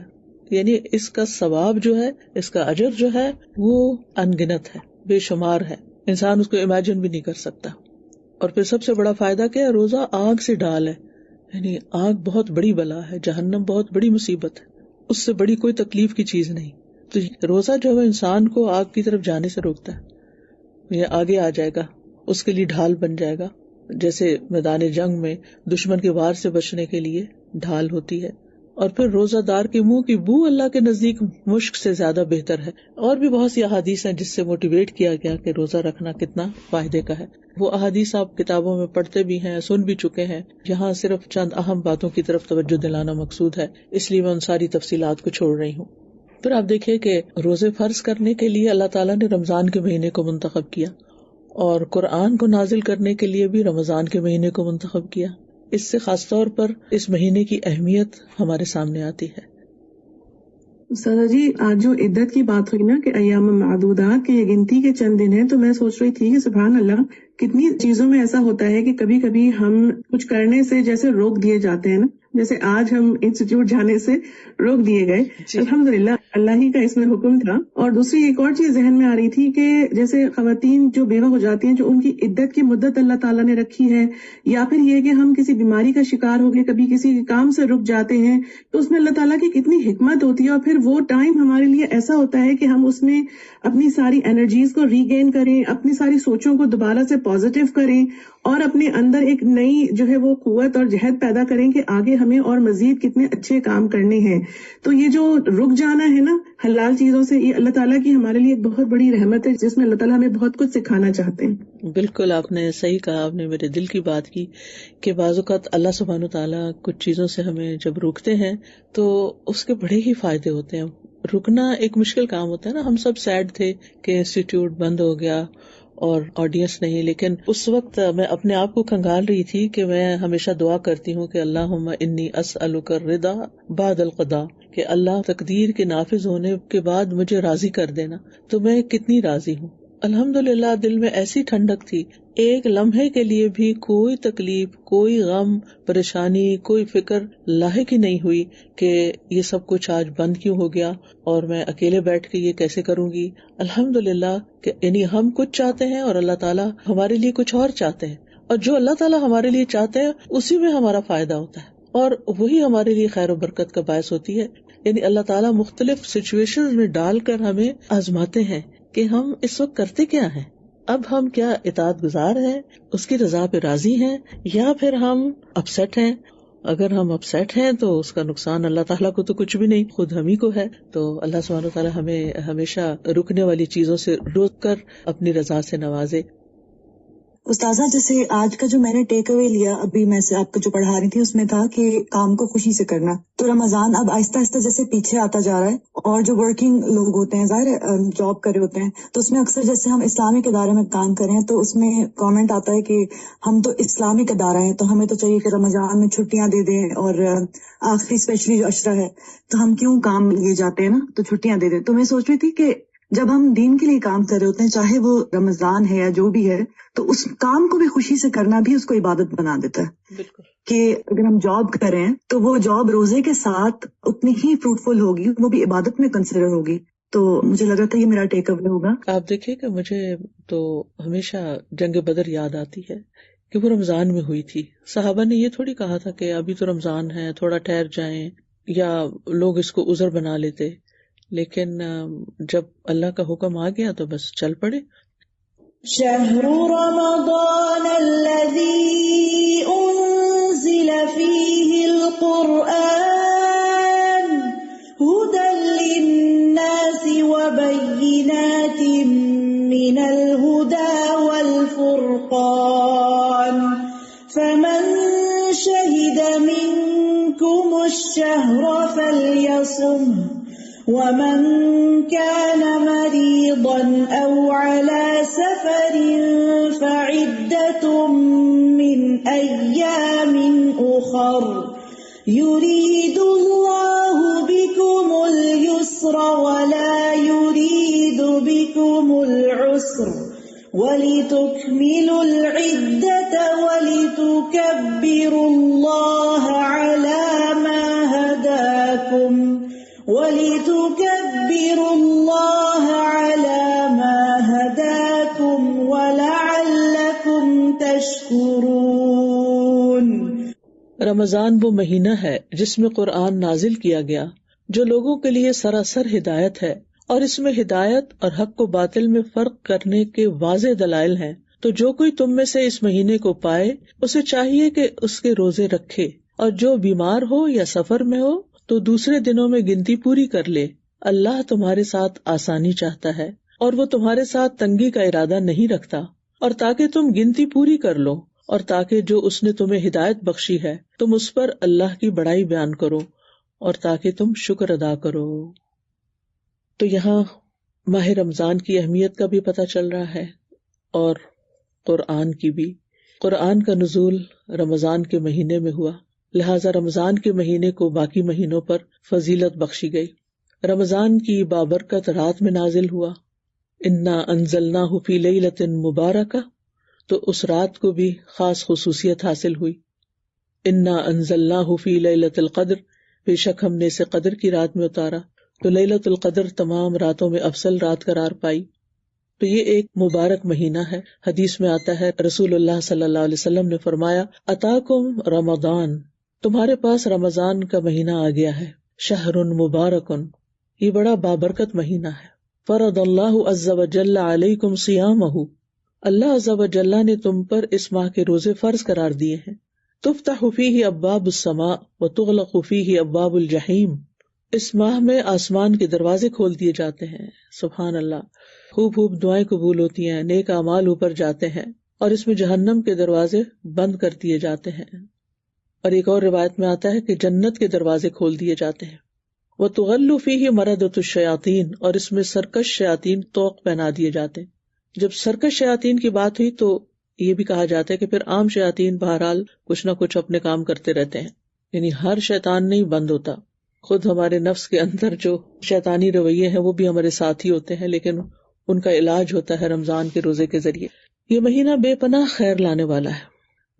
یعنی اس کا ثواب جو ہے، اس کا اجر جو ہے وہ انگنت ہے، بے شمار ہے، انسان اس کو امیجن بھی نہیں کر سکتا. اور پھر سب سے بڑا فائدہ کیا ہے؟ روزہ آگ سے ڈال ہے. یعنی آگ بہت بڑی بلا ہے، جہنم بہت بڑی مصیبت ہے، اس سے بڑی کوئی تکلیف کی چیز نہیں. تو روزہ جو ہے انسان کو آگ کی طرف جانے سے روکتا ہے، یہ آگے آ جائے گا، اس کے لیے ڈھال بن جائے گا. جیسے میدان جنگ میں دشمن کے وار سے بچنے کے لیے ڈھال ہوتی ہے. اور پھر روزہ دار کے منہ کی بو اللہ کے نزدیک مشک سے زیادہ بہتر ہے. اور بھی بہت سی احادیث ہیں جس سے موٹیویٹ کیا گیا کہ روزہ رکھنا کتنا فائدے کا ہے. وہ احادیث آپ کتابوں میں پڑھتے بھی ہیں، سن بھی چکے ہیں. یہاں صرف چند اہم باتوں کی طرف توجہ دلانا مقصود ہے، اس لیے میں ان ساری تفصیلات کو چھوڑ رہی ہوں. پھر آپ دیکھیں کہ روزے فرض کرنے کے لیے اللہ تعالیٰ نے رمضان کے مہینے کو منتخب کیا، اور قرآن کو نازل کرنے کے لیے بھی رمضان کے مہینے کو منتخب کیا. اس سے خاص طور پر اس مہینے کی اہمیت ہمارے سامنے آتی ہے. سادہ جی، آج جو عدت کی بات ہوئی نا کہ ایام معدودات کے یہ گنتی کے چند دن ہیں، تو میں سوچ رہی تھی کہ سبحان اللہ کتنی چیزوں میں ایسا ہوتا ہے کہ کبھی کبھی ہم کچھ کرنے سے جیسے روک دیے جاتے ہیں نا، جیسے آج ہم انسٹیٹیوٹ جانے سے روک دیے گئے. الحمدللہ اللہ ہی کا اس میں حکم تھا. اور دوسری ایک اور چیز ذہن میں آ رہی تھی کہ جیسے خواتین جو بیوہ ہو جاتی ہیں، جو ان کی عدت کی مدت اللہ تعالیٰ نے رکھی ہے، یا پھر یہ کہ ہم کسی بیماری کا شکار ہو گئے، کبھی کسی کام سے رک جاتے ہیں، تو اس میں اللہ تعالیٰ کی کتنی حکمت ہوتی ہے. اور پھر وہ ٹائم ہمارے لیے ایسا ہوتا ہے کہ ہم اس میں اپنی ساری انرجیز کو ری گین کریں، اپنی ساری سوچوں کو دوبارہ سے پازیٹیو کریں، اور اپنے اندر ایک نئی جو ہے وہ قوت اور جہد پیدا کریں کہ آگے ہمیں اور مزید کتنے اچھے کام کرنے ہیں. تو یہ جو رک جانا ہے نا حلال چیزوں سے، یہ اللہ تعالیٰ کی ہمارے لیے ایک بہت بڑی رحمت ہے، جس میں اللہ تعالیٰ ہمیں بہت کچھ سکھانا چاہتے ہیں. بالکل آپ نے صحیح کہا، آپ نے میرے دل کی بات کی کہ بعض اوقات اللہ سبحانہ وتعالیٰ کچھ چیزوں سے ہمیں جب روکتے ہیں تو اس کے بڑے ہی فائدے ہوتے ہیں. رکنا ایک مشکل کام ہوتا ہے نا. ہم سب سیڈ تھے کہ انسٹیٹیوٹ بند ہو گیا اور آڈینس نہیں، لیکن اس وقت میں اپنے آپ کو کھنگال رہی تھی کہ میں ہمیشہ دعا کرتی ہوں کہ اللہم انی اسألک الرضا بعد القضاء، کہ اللہ تقدیر کے نافذ ہونے کے بعد مجھے راضی کر دینا. تو میں کتنی راضی ہوں الحمدللہ. دل میں ایسی ٹھنڈک تھی، ایک لمحے کے لیے بھی کوئی تکلیف، کوئی غم، پریشانی، کوئی فکر لاحق ہی نہیں ہوئی کہ یہ سب کچھ آج بند کیوں ہو گیا اور میں اکیلے بیٹھ کے یہ کیسے کروں گی. الحمدللہ کہ یعنی ہم کچھ چاہتے ہیں اور اللہ تعالیٰ ہمارے لیے کچھ اور چاہتے ہیں، اور جو اللہ تعالیٰ ہمارے لیے چاہتے ہیں اسی میں ہمارا فائدہ ہوتا ہے، اور وہی ہمارے لیے خیر و برکت کا باعث ہوتی ہے. یعنی اللہ تعالیٰ مختلف سچویشن میں ڈال کر ہمیں آزماتے ہیں کہ ہم اس وقت کرتے کیا ہیں. اب ہم کیا اطاعت گزار ہیں، اس کی رضا پہ راضی ہیں، یا پھر ہم اپسیٹ ہیں. اگر ہم اپسیٹ ہیں تو اس کا نقصان اللہ تعالیٰ کو تو کچھ بھی نہیں، خود ہم ہی کو ہے. تو اللہ سبحانہ وتعالیٰ ہمیں ہمیشہ رکنے والی چیزوں سے روک کر اپنی رضا سے نوازے. استاذہ، جیسے آج کا جو میں نے ٹیک اوے لیا، ابھی میں سے آپ کو جو پڑھا رہی تھی اس میں تھا کہ کام کو خوشی سے کرنا. تو رمضان اب آہستہ آہستہ جیسے پیچھے آتا جا رہا ہے، اور جو ورکنگ لوگ ہوتے ہیں، ظاہر جاب کر رہے ہوتے ہیں، تو اس میں اکثر جیسے ہم اسلامک ادارے میں کام کر رہے ہیں تو اس میں کامنٹ آتا ہے کہ ہم تو اسلامک ادارہ ہیں تو ہمیں تو چاہیے کہ رمضان میں چھٹیاں دے دیں، اور آخری اسپیشلی جو عشرہ ہے تو ہم کیوں کام لیے جاتے ہیں نا، تو چھٹیاں دے دیں. تو میں سوچ رہی تھی کہ جب ہم دین کے لیے کام کر رہے ہوتے ہیں، چاہے وہ رمضان ہے یا جو بھی ہے، تو اس کام کو بھی خوشی سے کرنا بھی اس کو عبادت بنا دیتا ہے. بالکل کہ اگر ہم جاب کر رہے ہیں تو وہ جاب روزے کے ساتھ اتنی ہی فروٹفل ہوگی، وہ بھی عبادت میں کنسیڈر ہوگی. تو مجھے لگ رہا تھا یہ میرا ٹیک اوے ہوگا. آپ دیکھیں کہ مجھے تو ہمیشہ جنگ بدر یاد آتی ہے کہ وہ رمضان میں ہوئی تھی. صحابہ نے یہ تھوڑی کہا تھا کہ ابھی تو رمضان ہے، تھوڑا ٹھہر جائیں، یا لوگ اس کو عذر بنا لیتے. لیکن جب اللہ کا حکم آ گیا تو بس چل پڑے. شہر رمضان الذی انزل فیہ القرآن ھدی للناس وبینات من الھدی والفرقان فمن شہد منکم الشہر فلیصمہ ومن كان مريضا أو على سفر فعدة من أيام أخر يريد الله بكم اليسر ولا يريد بكم العسر ولتكملوا العدة ولتكبروا الله على ما هداكم وَلِتُكَبِّرُوا اللَّهَ عَلَى مَا هَدَاكُمْ وَلَعَلَّكُمْ تَشْكُرُونَ. رمضان وہ مہینہ ہے جس میں قرآن نازل کیا گیا جو لوگوں کے لیے سراسر ہدایت ہے، اور اس میں ہدایت اور حق و باطل میں فرق کرنے کے واضح دلائل ہیں، تو جو کوئی تم میں سے اس مہینے کو پائے اسے چاہیے کہ اس کے روزے رکھے، اور جو بیمار ہو یا سفر میں ہو تو دوسرے دنوں میں گنتی پوری کر لے۔ اللہ تمہارے ساتھ آسانی چاہتا ہے اور وہ تمہارے ساتھ تنگی کا ارادہ نہیں رکھتا، اور تاکہ تم گنتی پوری کر لو، اور تاکہ جو اس نے تمہیں ہدایت بخشی ہے تم اس پر اللہ کی بڑائی بیان کرو، اور تاکہ تم شکر ادا کرو۔ تو یہاں ماہ رمضان کی اہمیت کا بھی پتہ چل رہا ہے، اور قرآن کی بھی۔ قرآن کا نزول رمضان کے مہینے میں ہوا، لہٰذا رمضان کے مہینے کو باقی مہینوں پر فضیلت بخشی گئی۔ رمضان کی بابرکت رات میں نازل ہوا، انا انزلناہ فی لیلۃ مبارکہ، تو اس رات کو بھی خاص خصوصیت حاصل ہوئی۔ انا انزلناہ فی لیلۃ القدر، بے شک ہم نے اسے قدر کی رات میں اتارا، تو لیلۃ القدر تمام راتوں میں افضل رات قرار پائی۔ تو یہ ایک مبارک مہینہ ہے۔ حدیث میں آتا ہے، رسول اللہ صلی اللہ علیہ وسلم نے فرمایا، اتاکم رمضان، تمہارے پاس رمضان کا مہینہ آ گیا ہے، شہر مبارک، یہ بڑا بابرکت مہینہ ہے۔ فرض اللہ عز وجل علیکم صیامہ، اللہ عز وجل نے تم پر اس ماہ کے روزے فرض قرار دیے ہیں۔ تفتح فیہ ابواب السماء وتغلق فیہ ابواب الجحیم، اس ماہ میں آسمان کے دروازے کھول دیے جاتے ہیں، سبحان اللہ، خوب خوب دعائیں قبول ہوتی ہیں، نیک اعمال اوپر جاتے ہیں، اور اس میں جہنم کے دروازے بند کر دیے جاتے ہیں۔ اور ایک اور روایت میں آتا ہے کہ جنت کے دروازے کھول دیے جاتے ہیں۔ وَتُغَلُّ فِيهِ مَرَدَةُ الشَّيَاطِينِ، اور اس میں سرکش شیاطین طوق پہنا دیے جاتے ہیں۔ جب سرکش شیاطین کی بات ہوئی تو یہ بھی کہا جاتا ہے کہ پھر عام شیاطین بہرحال کچھ نہ کچھ اپنے کام کرتے رہتے ہیں، یعنی ہر شیطان نہیں بند ہوتا، خود ہمارے نفس کے اندر جو شیطانی رویے ہیں وہ بھی ہمارے ساتھ ہی ہوتے ہیں، لیکن ان کا علاج ہوتا ہے رمضان کے روزے کے ذریعے۔ یہ مہینہ بے پناہ خیر لانے والا ہے۔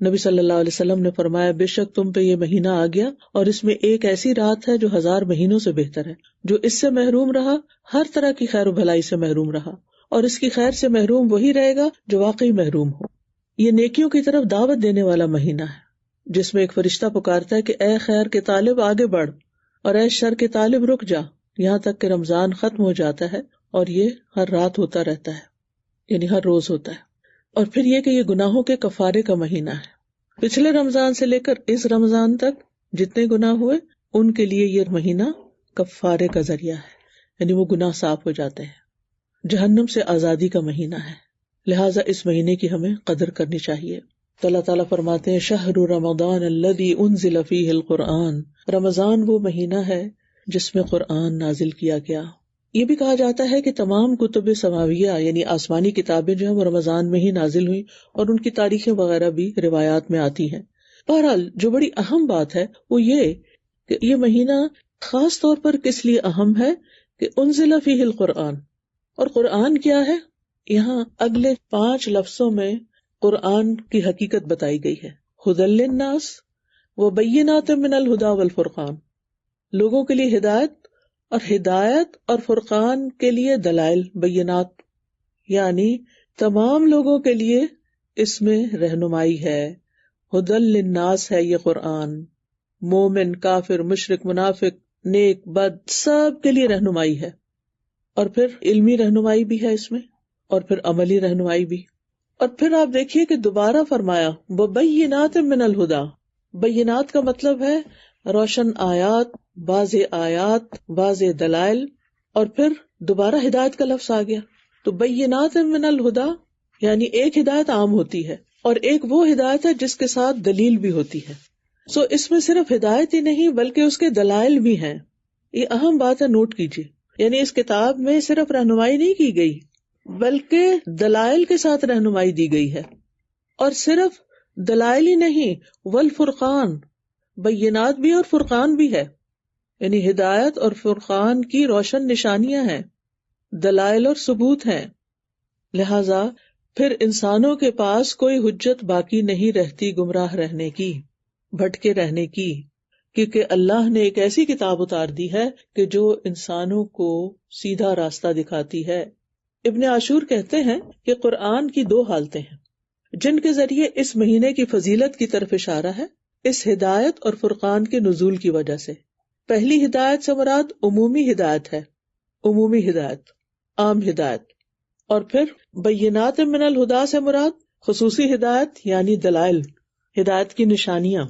نبی صلی اللہ علیہ وسلم نے فرمایا، بے شک تم پہ یہ مہینہ آ گیا اور اس میں ایک ایسی رات ہے جو 1000 مہینوں سے بہتر ہے۔ جو اس سے محروم رہا ہر طرح کی خیر و بھلائی سے محروم رہا، اور اس کی خیر سے محروم وہی رہے گا جو واقعی محروم ہو۔ یہ نیکیوں کی طرف دعوت دینے والا مہینہ ہے، جس میں ایک فرشتہ پکارتا ہے کہ اے خیر کے طالب آگے بڑھ، اور اے شر کے طالب رک جا، یہاں تک کہ رمضان ختم ہو جاتا ہے، اور یہ ہر رات ہوتا رہتا ہے، یعنی ہر روز ہوتا ہے۔ اور پھر یہ کہ یہ گناہوں کے کفارے کا مہینہ ہے۔ پچھلے رمضان سے لے کر اس رمضان تک جتنے گناہ ہوئے ان کے لیے یہ مہینہ کفارے کا ذریعہ ہے، یعنی وہ گناہ صاف ہو جاتے ہیں۔ جہنم سے آزادی کا مہینہ ہے، لہٰذا اس مہینے کی ہمیں قدر کرنی چاہیے۔ تو اللہ تعالیٰ فرماتے ہیں، شہر رمضان الذی انزل فیہ القرآن، رمضان وہ مہینہ ہے جس میں قرآن نازل کیا گیا۔ یہ بھی کہا جاتا ہے کہ تمام کتب سماویہ یعنی آسمانی کتابیں جو ہیں وہ رمضان میں ہی نازل ہوئی، اور ان کی تاریخیں وغیرہ بھی روایات میں آتی ہیں۔ بہرحال جو بڑی اہم بات ہے وہ یہ کہ یہ مہینہ خاص طور پر کس لیے اہم ہے کہ انزل فیہ القرآن، اور قرآن کیا ہے؟ یہاں اگلے 5 لفظوں میں قرآن کی حقیقت بتائی گئی ہے، ھدی للناس وبینات من الھدی والفرقان، لوگوں کے لیے ہدایت، اور ہدایت اور فرقان کے لیے دلائل، بینات، یعنی تمام لوگوں کے لیے اس میں رہنمائی ہے۔ ھدی للناس ہے یہ قرآن، مومن، کافر، مشرک، منافق، نیک، بد، سب کے لیے رہنمائی ہے، اور پھر علمی رہنمائی بھی ہے اس میں، اور پھر عملی رہنمائی بھی۔ اور پھر آپ دیکھیے کہ دوبارہ فرمایا وبینات من الھدی، بینات کا مطلب ہے روشن آیات، واضح دلائل، اور پھر دوبارہ ہدایت کا لفظ آ گیا۔ تو بینات من الھدی یعنی ایک ہدایت عام ہوتی ہے، اور ایک وہ ہدایت ہے جس کے ساتھ دلیل بھی ہوتی ہے۔ سو اس میں صرف ہدایت ہی نہیں بلکہ اس کے دلائل بھی ہیں، یہ اہم بات ہے، نوٹ کیجیے۔ یعنی اس کتاب میں صرف رہنمائی نہیں کی گئی بلکہ دلائل کے ساتھ رہنمائی دی گئی ہے، اور صرف دلائل ہی نہیں، والفرقان، بینات بھی اور فرقان بھی ہے، یعنی ہدایت اور فرقان کی روشن نشانیاں ہیں، دلائل اور ثبوت ہیں۔ لہذا پھر انسانوں کے پاس کوئی حجت باقی نہیں رہتی گمراہ رہنے کی، بھٹکے رہنے کی، کیونکہ اللہ نے ایک ایسی کتاب اتار دی ہے کہ جو انسانوں کو سیدھا راستہ دکھاتی ہے۔ ابن عاشور کہتے ہیں کہ قرآن کی 2 حالتیں ہیں جن کے ذریعے اس مہینے کی فضیلت کی طرف اشارہ ہے، اس ہدایت اور فرقان کے نزول کی وجہ سے۔ پہلی ہدایت سے مراد عمومی ہدایت ہے، عمومی ہدایت، عام ہدایت. اور پھر بینات من الہدا سے مراد خصوصی ہدایت یعنی دلائل، ہدایت کی نشانیاں،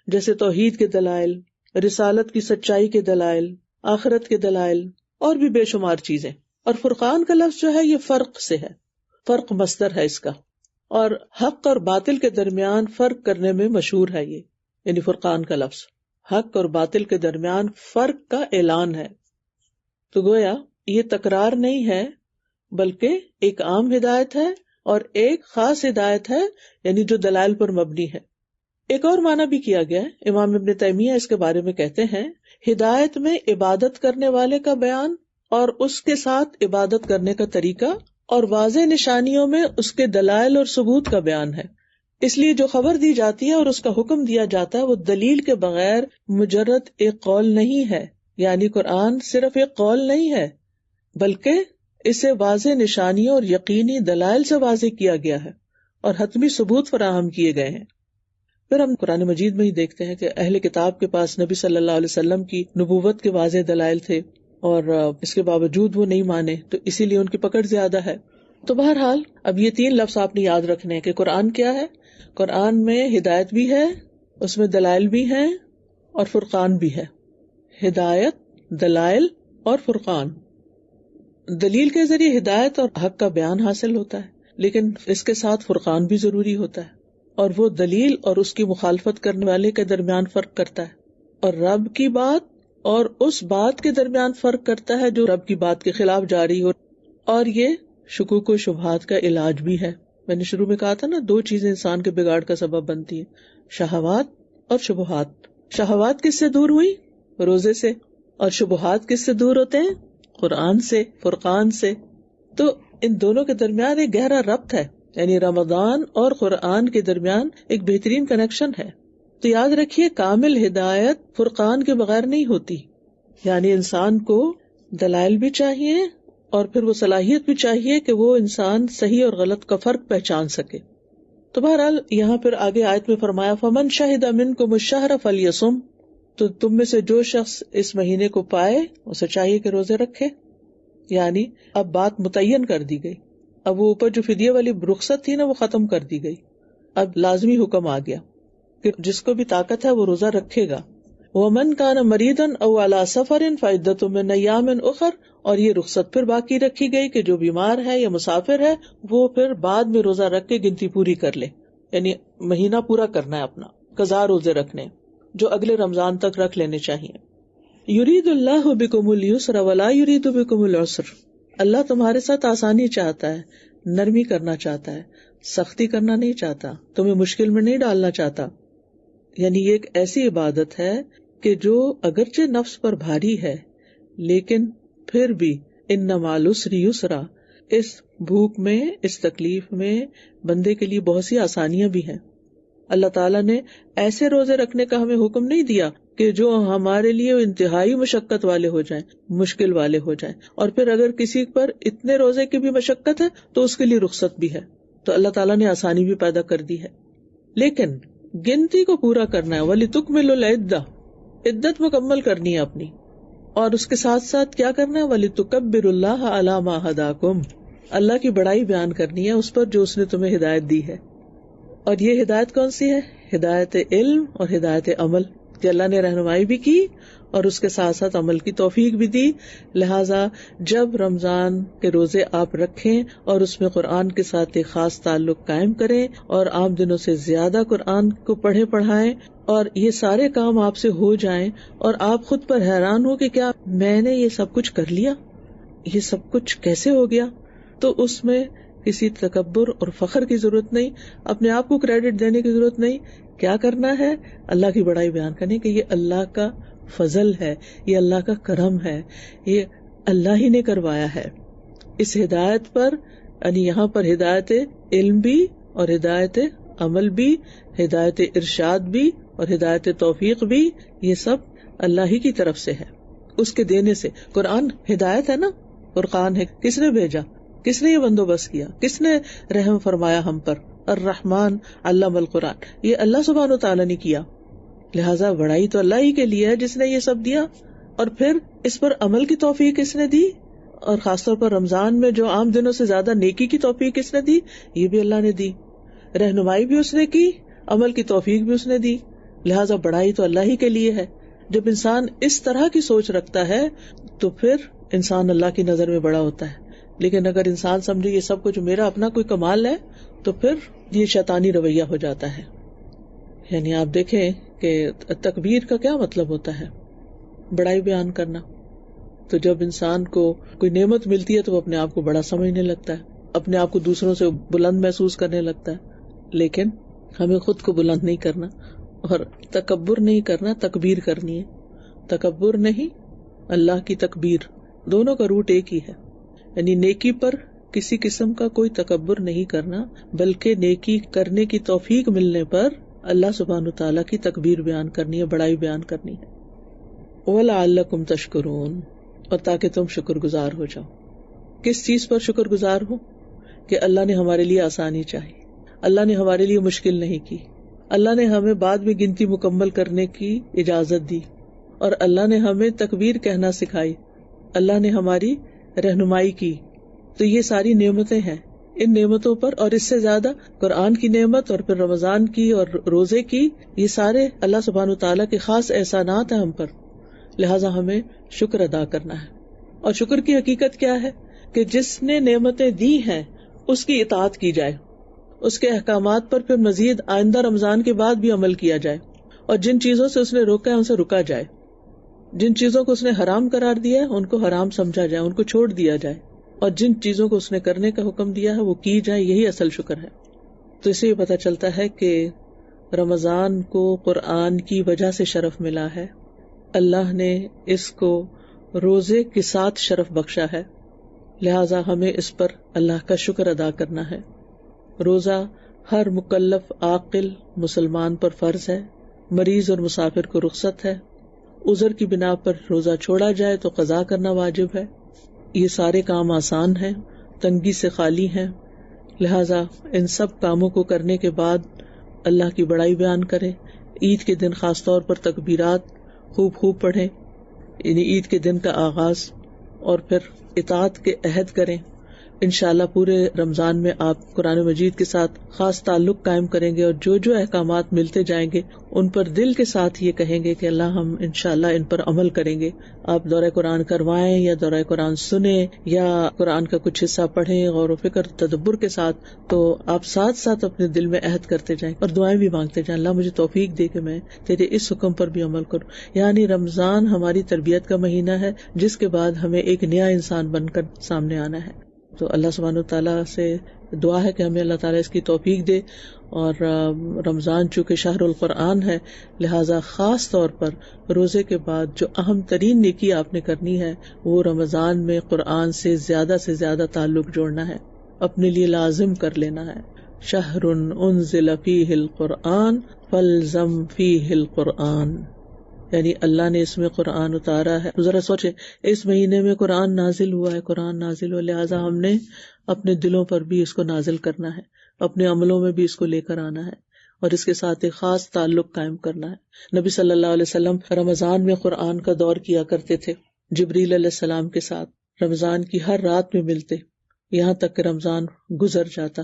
جیسے توحید کے دلائل، رسالت کی سچائی کے دلائل، آخرت کے دلائل اور بھی بے شمار چیزیں. اور فرقان کا لفظ جو ہے یہ فرق سے ہے، فرق مصدر ہے اس کا، اور حق اور باطل کے درمیان فرق کرنے میں مشہور ہے یہ، یعنی فرقان کا لفظ حق اور باطل کے درمیان فرق کا اعلان ہے. تو گویا یہ تکرار نہیں ہے بلکہ ایک عام ہدایت ہے اور ایک خاص ہدایت ہے، یعنی جو دلائل پر مبنی ہے. ایک اور معنی بھی کیا گیا ہے، امام ابن تیمیہ اس کے بارے میں کہتے ہیں ہدایت میں عبادت کرنے والے کا بیان اور اس کے ساتھ عبادت کرنے کا طریقہ، اور واضح نشانیوں میں اس کے دلائل اور ثبوت کا بیان ہے. اس لیے جو خبر دی جاتی ہے اور اس کا حکم دیا جاتا ہے وہ دلیل کے بغیر مجرد ایک قول نہیں ہے، یعنی قرآن صرف ایک قول نہیں ہے بلکہ اسے واضح نشانیوں اور یقینی دلائل سے واضح کیا گیا ہے اور حتمی ثبوت فراہم کیے گئے ہیں. پھر ہم قرآن مجید میں ہی دیکھتے ہیں کہ اہل کتاب کے پاس نبی صلی اللہ علیہ وسلم کی نبوت کے واضح دلائل تھے اور اس کے باوجود وہ نہیں مانے، تو اسی لیے ان کی پکڑ زیادہ ہے. تو بہرحال اب یہ 3 لفظ آپ نے یاد رکھنے ہیں کہ قرآن کیا ہے. قرآن میں ہدایت بھی ہے، اس میں دلائل بھی ہیں اور فرقان بھی ہے. ہدایت، دلائل اور فرقان. دلیل کے ذریعے ہدایت اور حق کا بیان حاصل ہوتا ہے، لیکن اس کے ساتھ فرقان بھی ضروری ہوتا ہے، اور وہ دلیل اور اس کی مخالفت کرنے والے کے درمیان فرق کرتا ہے، اور رب کی بات اور اس بات کے درمیان فرق کرتا ہے جو رب کی بات کے خلاف جاری ہو. اور یہ شکوک و شبہات کا علاج بھی ہے. میں نے شروع میں کہا تھا نا 2 چیزیں انسان کے بگاڑ کا سبب بنتی ہیں، شہوات اور شبہات. شہوات کس سے دور ہوئی؟ روزے سے. اور شبہات کس سے دور ہوتے ہیں؟ قرآن سے، فرقان سے. تو ان دونوں کے درمیان ایک گہرا ربط ہے، یعنی رمضان اور قرآن کے درمیان ایک بہترین کنیکشن ہے. تو یاد رکھیے کامل ہدایت فرقان کے بغیر نہیں ہوتی، یعنی انسان کو دلائل بھی چاہیے اور پھر وہ صلاحیت بھی چاہیے کہ وہ انسان صحیح اور غلط کا فرق پہچان سکے. تو بہرحال یہاں پھر آگے آیت میں فرمایا فَمَنْ شَهِدَ مِنْكُمُ الشَّهْرَ فَلْيَصُمْ، تو تم میں سے جو شخص اس مہینے کو پائے اسے چاہیے کہ روزے رکھے. یعنی اب بات متعین کر دی گئی، اب وہ اوپر جو فدیہ والی رخصت تھی نا وہ ختم کر دی گئی، اب لازمی حکم آ گیا کہ جس کو بھی طاقت ہے وہ روزہ رکھے گا. وَمَنْ كَانَ مَرِيضًا أَوْ عَلَى سَفَرٍ فَعِدَّةٌ مِّنْ أَيَّامٍ أُخَرَ، اور یہ رخصت پھر باقی رکھی گئی کہ جو بیمار ہے یا مسافر ہے وہ پھر بعد میں روزہ رکھ کے گنتی پوری کر لے، یعنی مہینہ پورا کرنا ہے اپنا، قضا روزے رکھنے جو اگلے رمضان تک رکھ لینے چاہیے. یرید اللہ بکم اليسر ولا یرید بکم العسر، اللہ تمہارے ساتھ آسانی چاہتا ہے، نرمی کرنا چاہتا ہے، سختی کرنا نہیں چاہتا، تمہیں مشکل میں نہیں ڈالنا چاہتا. یعنی یہ ایک ایسی عبادت ہے کہ جو اگرچہ نفس پر بھاری ہے لیکن پھر بھی ان مع العسر یسرا، اس بھوک میں، اس تکلیف میں بندے کے لیے بہت سی آسانیاں بھی ہیں. اللہ تعالیٰ نے ایسے روزے رکھنے کا ہمیں حکم نہیں دیا کہ جو ہمارے لیے انتہائی مشقت والے ہو جائیں، مشکل والے ہو جائیں، اور پھر اگر کسی پر اتنے روزے کی بھی مشقت ہے تو اس کے لیے رخصت بھی ہے. تو اللہ تعالیٰ نے آسانی بھی پیدا کر دی ہے، لیکن گنتی کو پورا کرنا ہے. وَلِتُكْمِلُوا الْعِدَّةَ، عدت مکمل کرنی ہے اپنی، اور اس کے ساتھ ساتھ کیا کرنا ہے؟ وَلِتُكَبِّرُوا اللَّهَ عَلَى مَا هَدَاكُمْ، اللہ کی بڑائی بیان کرنی ہے اس پر جو اس نے تمہیں ہدایت دی ہے. اور یہ ہدایت کون سی ہے؟ ہدایت علم اور ہدایت عمل، کہ اللہ نے رہنمائی بھی کی اور اس کے ساتھ ساتھ عمل کی توفیق بھی دی. لہٰذا جب رمضان کے روزے آپ رکھیں اور اس میں قرآن کے ساتھ ایک خاص تعلق قائم کریں اور عام دنوں سے زیادہ قرآن کو پڑھائیں اور یہ سارے کام آپ سے ہو جائیں اور آپ خود پر حیران ہو کہ کیا میں نے یہ سب کچھ کر لیا، یہ سب کچھ کیسے ہو گیا، تو اس میں کسی تکبر اور فخر کی ضرورت نہیں، اپنے آپ کو کریڈٹ دینے کی ضرورت نہیں. کیا کرنا ہے؟ اللہ کی بڑائی بیان کرنے کہ یہ اللہ کا فضل ہے، یہ اللہ کا کرم ہے، یہ اللہ ہی نے کروایا ہے. اس ہدایت پر، یعنی یہاں پر ہدایت علم بھی اور ہدایت عمل بھی، ہدایت ارشاد بھی اور ہدایت توفیق بھی، یہ سب اللہ ہی کی طرف سے ہے، اس کے دینے سے. قرآن ہدایت ہے نا، فرقان ہے، کس نے بھیجا؟ کس نے یہ بندوبست کیا؟ کس نے رحم فرمایا ہم پر؟ الرحمن علم القرآن، یہ اللہ سبحانہ و تعالیٰ نے کیا. لہٰذا بڑائی تو اللہ ہی کے لیے ہے جس نے یہ سب دیا، اور پھر اس پر عمل کی توفیق کس نے دی، اور خاص طور پر رمضان میں جو عام دنوں سے زیادہ نیکی کی توفیق کس نے دی، یہ بھی اللہ نے دی، رہنمائی بھی اس نے کی، عمل کی توفیق بھی اس نے دی، لہٰذا بڑائی تو اللہ ہی کے لیے ہے۔ جب انسان اس طرح کی سوچ رکھتا ہے تو پھر انسان اللہ کی نظر میں بڑا ہوتا ہے، لیکن اگر انسان سمجھے یہ سب کچھ میرا اپنا کوئی کمال ہے تو پھر یہ شیطانی رویہ ہو جاتا ہے۔ یعنی آپ دیکھیں کہ تکبیر کا کیا مطلب ہوتا ہے، بڑائی بیان کرنا۔ تو جب انسان کو کوئی نعمت ملتی ہے تو وہ اپنے آپ کو بڑا سمجھنے لگتا ہے، اپنے آپ کو دوسروں سے بلند محسوس کرنے لگتا ہے، لیکن ہمیں خود کو بلند نہیں کرنا اور تکبر نہیں کرنا، تکبیر کرنی ہے۔ تکبر نہیں، اللہ کی تکبیر، دونوں کا روٹ ایک ہی ہے۔ یعنی نیکی پر کسی قسم کا کوئی تکبر نہیں کرنا، بلکہ نیکی کرنے کی توفیق ملنے پر اللہ سبحانہ وتعالیٰ کی تکبیر بیان کرنی ہے، بڑائی بیان کرنی ہے۔ وَلَعَلَّكُمْ تَشْكُرُونَ، اور تاکہ تم شکر گزار ہو جاؤ۔ کس چیز پر شکر گزار ہو؟ کہ اللہ نے ہمارے لیے آسانی چاہی، اللہ نے ہمارے لیے مشکل نہیں کی، اللہ نے ہمیں بعد میں گنتی مکمل کرنے کی اجازت دی، اور اللہ نے ہمیں تکبیر کہنا سکھائی، اللہ نے ہماری رہنمائی کی۔ تو یہ ساری نعمتیں ہیں، ان نعمتوں پر اور اس سے زیادہ قرآن کی نعمت اور پھر رمضان کی اور روزے کی، یہ سارے اللہ سبحانہ وتعالیٰ کے خاص احسانات ہیں ہم پر، لہٰذا ہمیں شکر ادا کرنا ہے۔ اور شکر کی حقیقت کیا ہے؟ کہ جس نے نعمتیں دی ہیں اس کی اطاعت کی جائے، اس کے احکامات پر پھر مزید آئندہ رمضان کے بعد بھی عمل کیا جائے، اور جن چیزوں سے اس نے روکا ہے ان سے رکا جائے، جن چیزوں کو اس نے حرام قرار دیا ہے ان کو حرام سمجھا جائے، ان کو چھوڑ دیا جائے، اور جن چیزوں کو اس نے کرنے کا حکم دیا ہے وہ کی جائے، یہی اصل شکر ہے۔ تو اسے یہ پتہ چلتا ہے کہ رمضان کو قرآن کی وجہ سے شرف ملا ہے، اللہ نے اس کو روزے کے ساتھ شرف بخشا ہے، لہٰذا ہمیں اس پر اللہ کا شکر ادا کرنا ہے۔ روزہ ہر مکلف عاقل مسلمان پر فرض ہے، مریض اور مسافر کو رخصت ہے، عذر کی بنا پر روزہ چھوڑا جائے تو قضا کرنا واجب ہے۔ یہ سارے کام آسان ہیں، تنگی سے خالی ہیں، لہٰذا ان سب کاموں کو کرنے کے بعد اللہ کی بڑائی بیان کریں۔ عید کے دن خاص طور پر تکبیرات خوب پڑھیں، یعنی عید کے دن کا آغاز، اور پھر اطاعت کے عہد کریں۔ انشاءاللہ پورے رمضان میں آپ قرآن مجید کے ساتھ خاص تعلق قائم کریں گے، اور جو جو احکامات ملتے جائیں گے ان پر دل کے ساتھ یہ کہیں گے کہ اللہ ہم انشاءاللہ ان پر عمل کریں گے۔ آپ دورہ قرآن کروائیں یا دورہ قرآن سنیں یا قرآن کا کچھ حصہ پڑھیں غور و فکر تدبر کے ساتھ، تو آپ ساتھ ساتھ اپنے دل میں عہد کرتے جائیں اور دعائیں بھی مانگتے جائیں، اللہ مجھے توفیق دے کہ میں تیرے اس حکم پر بھی عمل کروں۔ یعنی رمضان ہماری تربیت کا مہینہ ہے جس کے بعد ہمیں ایک نیا انسان بن کر سامنے آنا ہے۔ تو اللہ سبحانہ وتعالیٰ سے دعا ہے کہ ہمیں اللہ تعالیٰ اس کی توفیق دے، اور رمضان چونکہ شہر القرآن ہے لہٰذا خاص طور پر روزے کے بعد جو اہم ترین نیکی آپ نے کرنی ہے وہ رمضان میں قرآن سے زیادہ تعلق جوڑنا ہے، اپنے لیے لازم کر لینا ہے۔ شہر انزل فیہ القرآن فالزم فیہ القرآن، یعنی اللہ نے اس میں قرآن اتارا ہے۔ ذرا سوچیں، اس مہینے میں قرآن نازل ہوا ہے، قرآن نازل ہوا، لہٰذا ہم نے اپنے دلوں پر بھی اس کو نازل کرنا ہے، اپنے عملوں میں بھی اس کو لے کر آنا ہے، اور اس کے ساتھ ایک خاص تعلق قائم کرنا ہے۔ نبی صلی اللہ علیہ وسلم رمضان میں قرآن کا دور کیا کرتے تھے، جبریل علیہ السلام کے ساتھ رمضان کی ہر رات میں ملتے، یہاں تک کہ رمضان گزر جاتا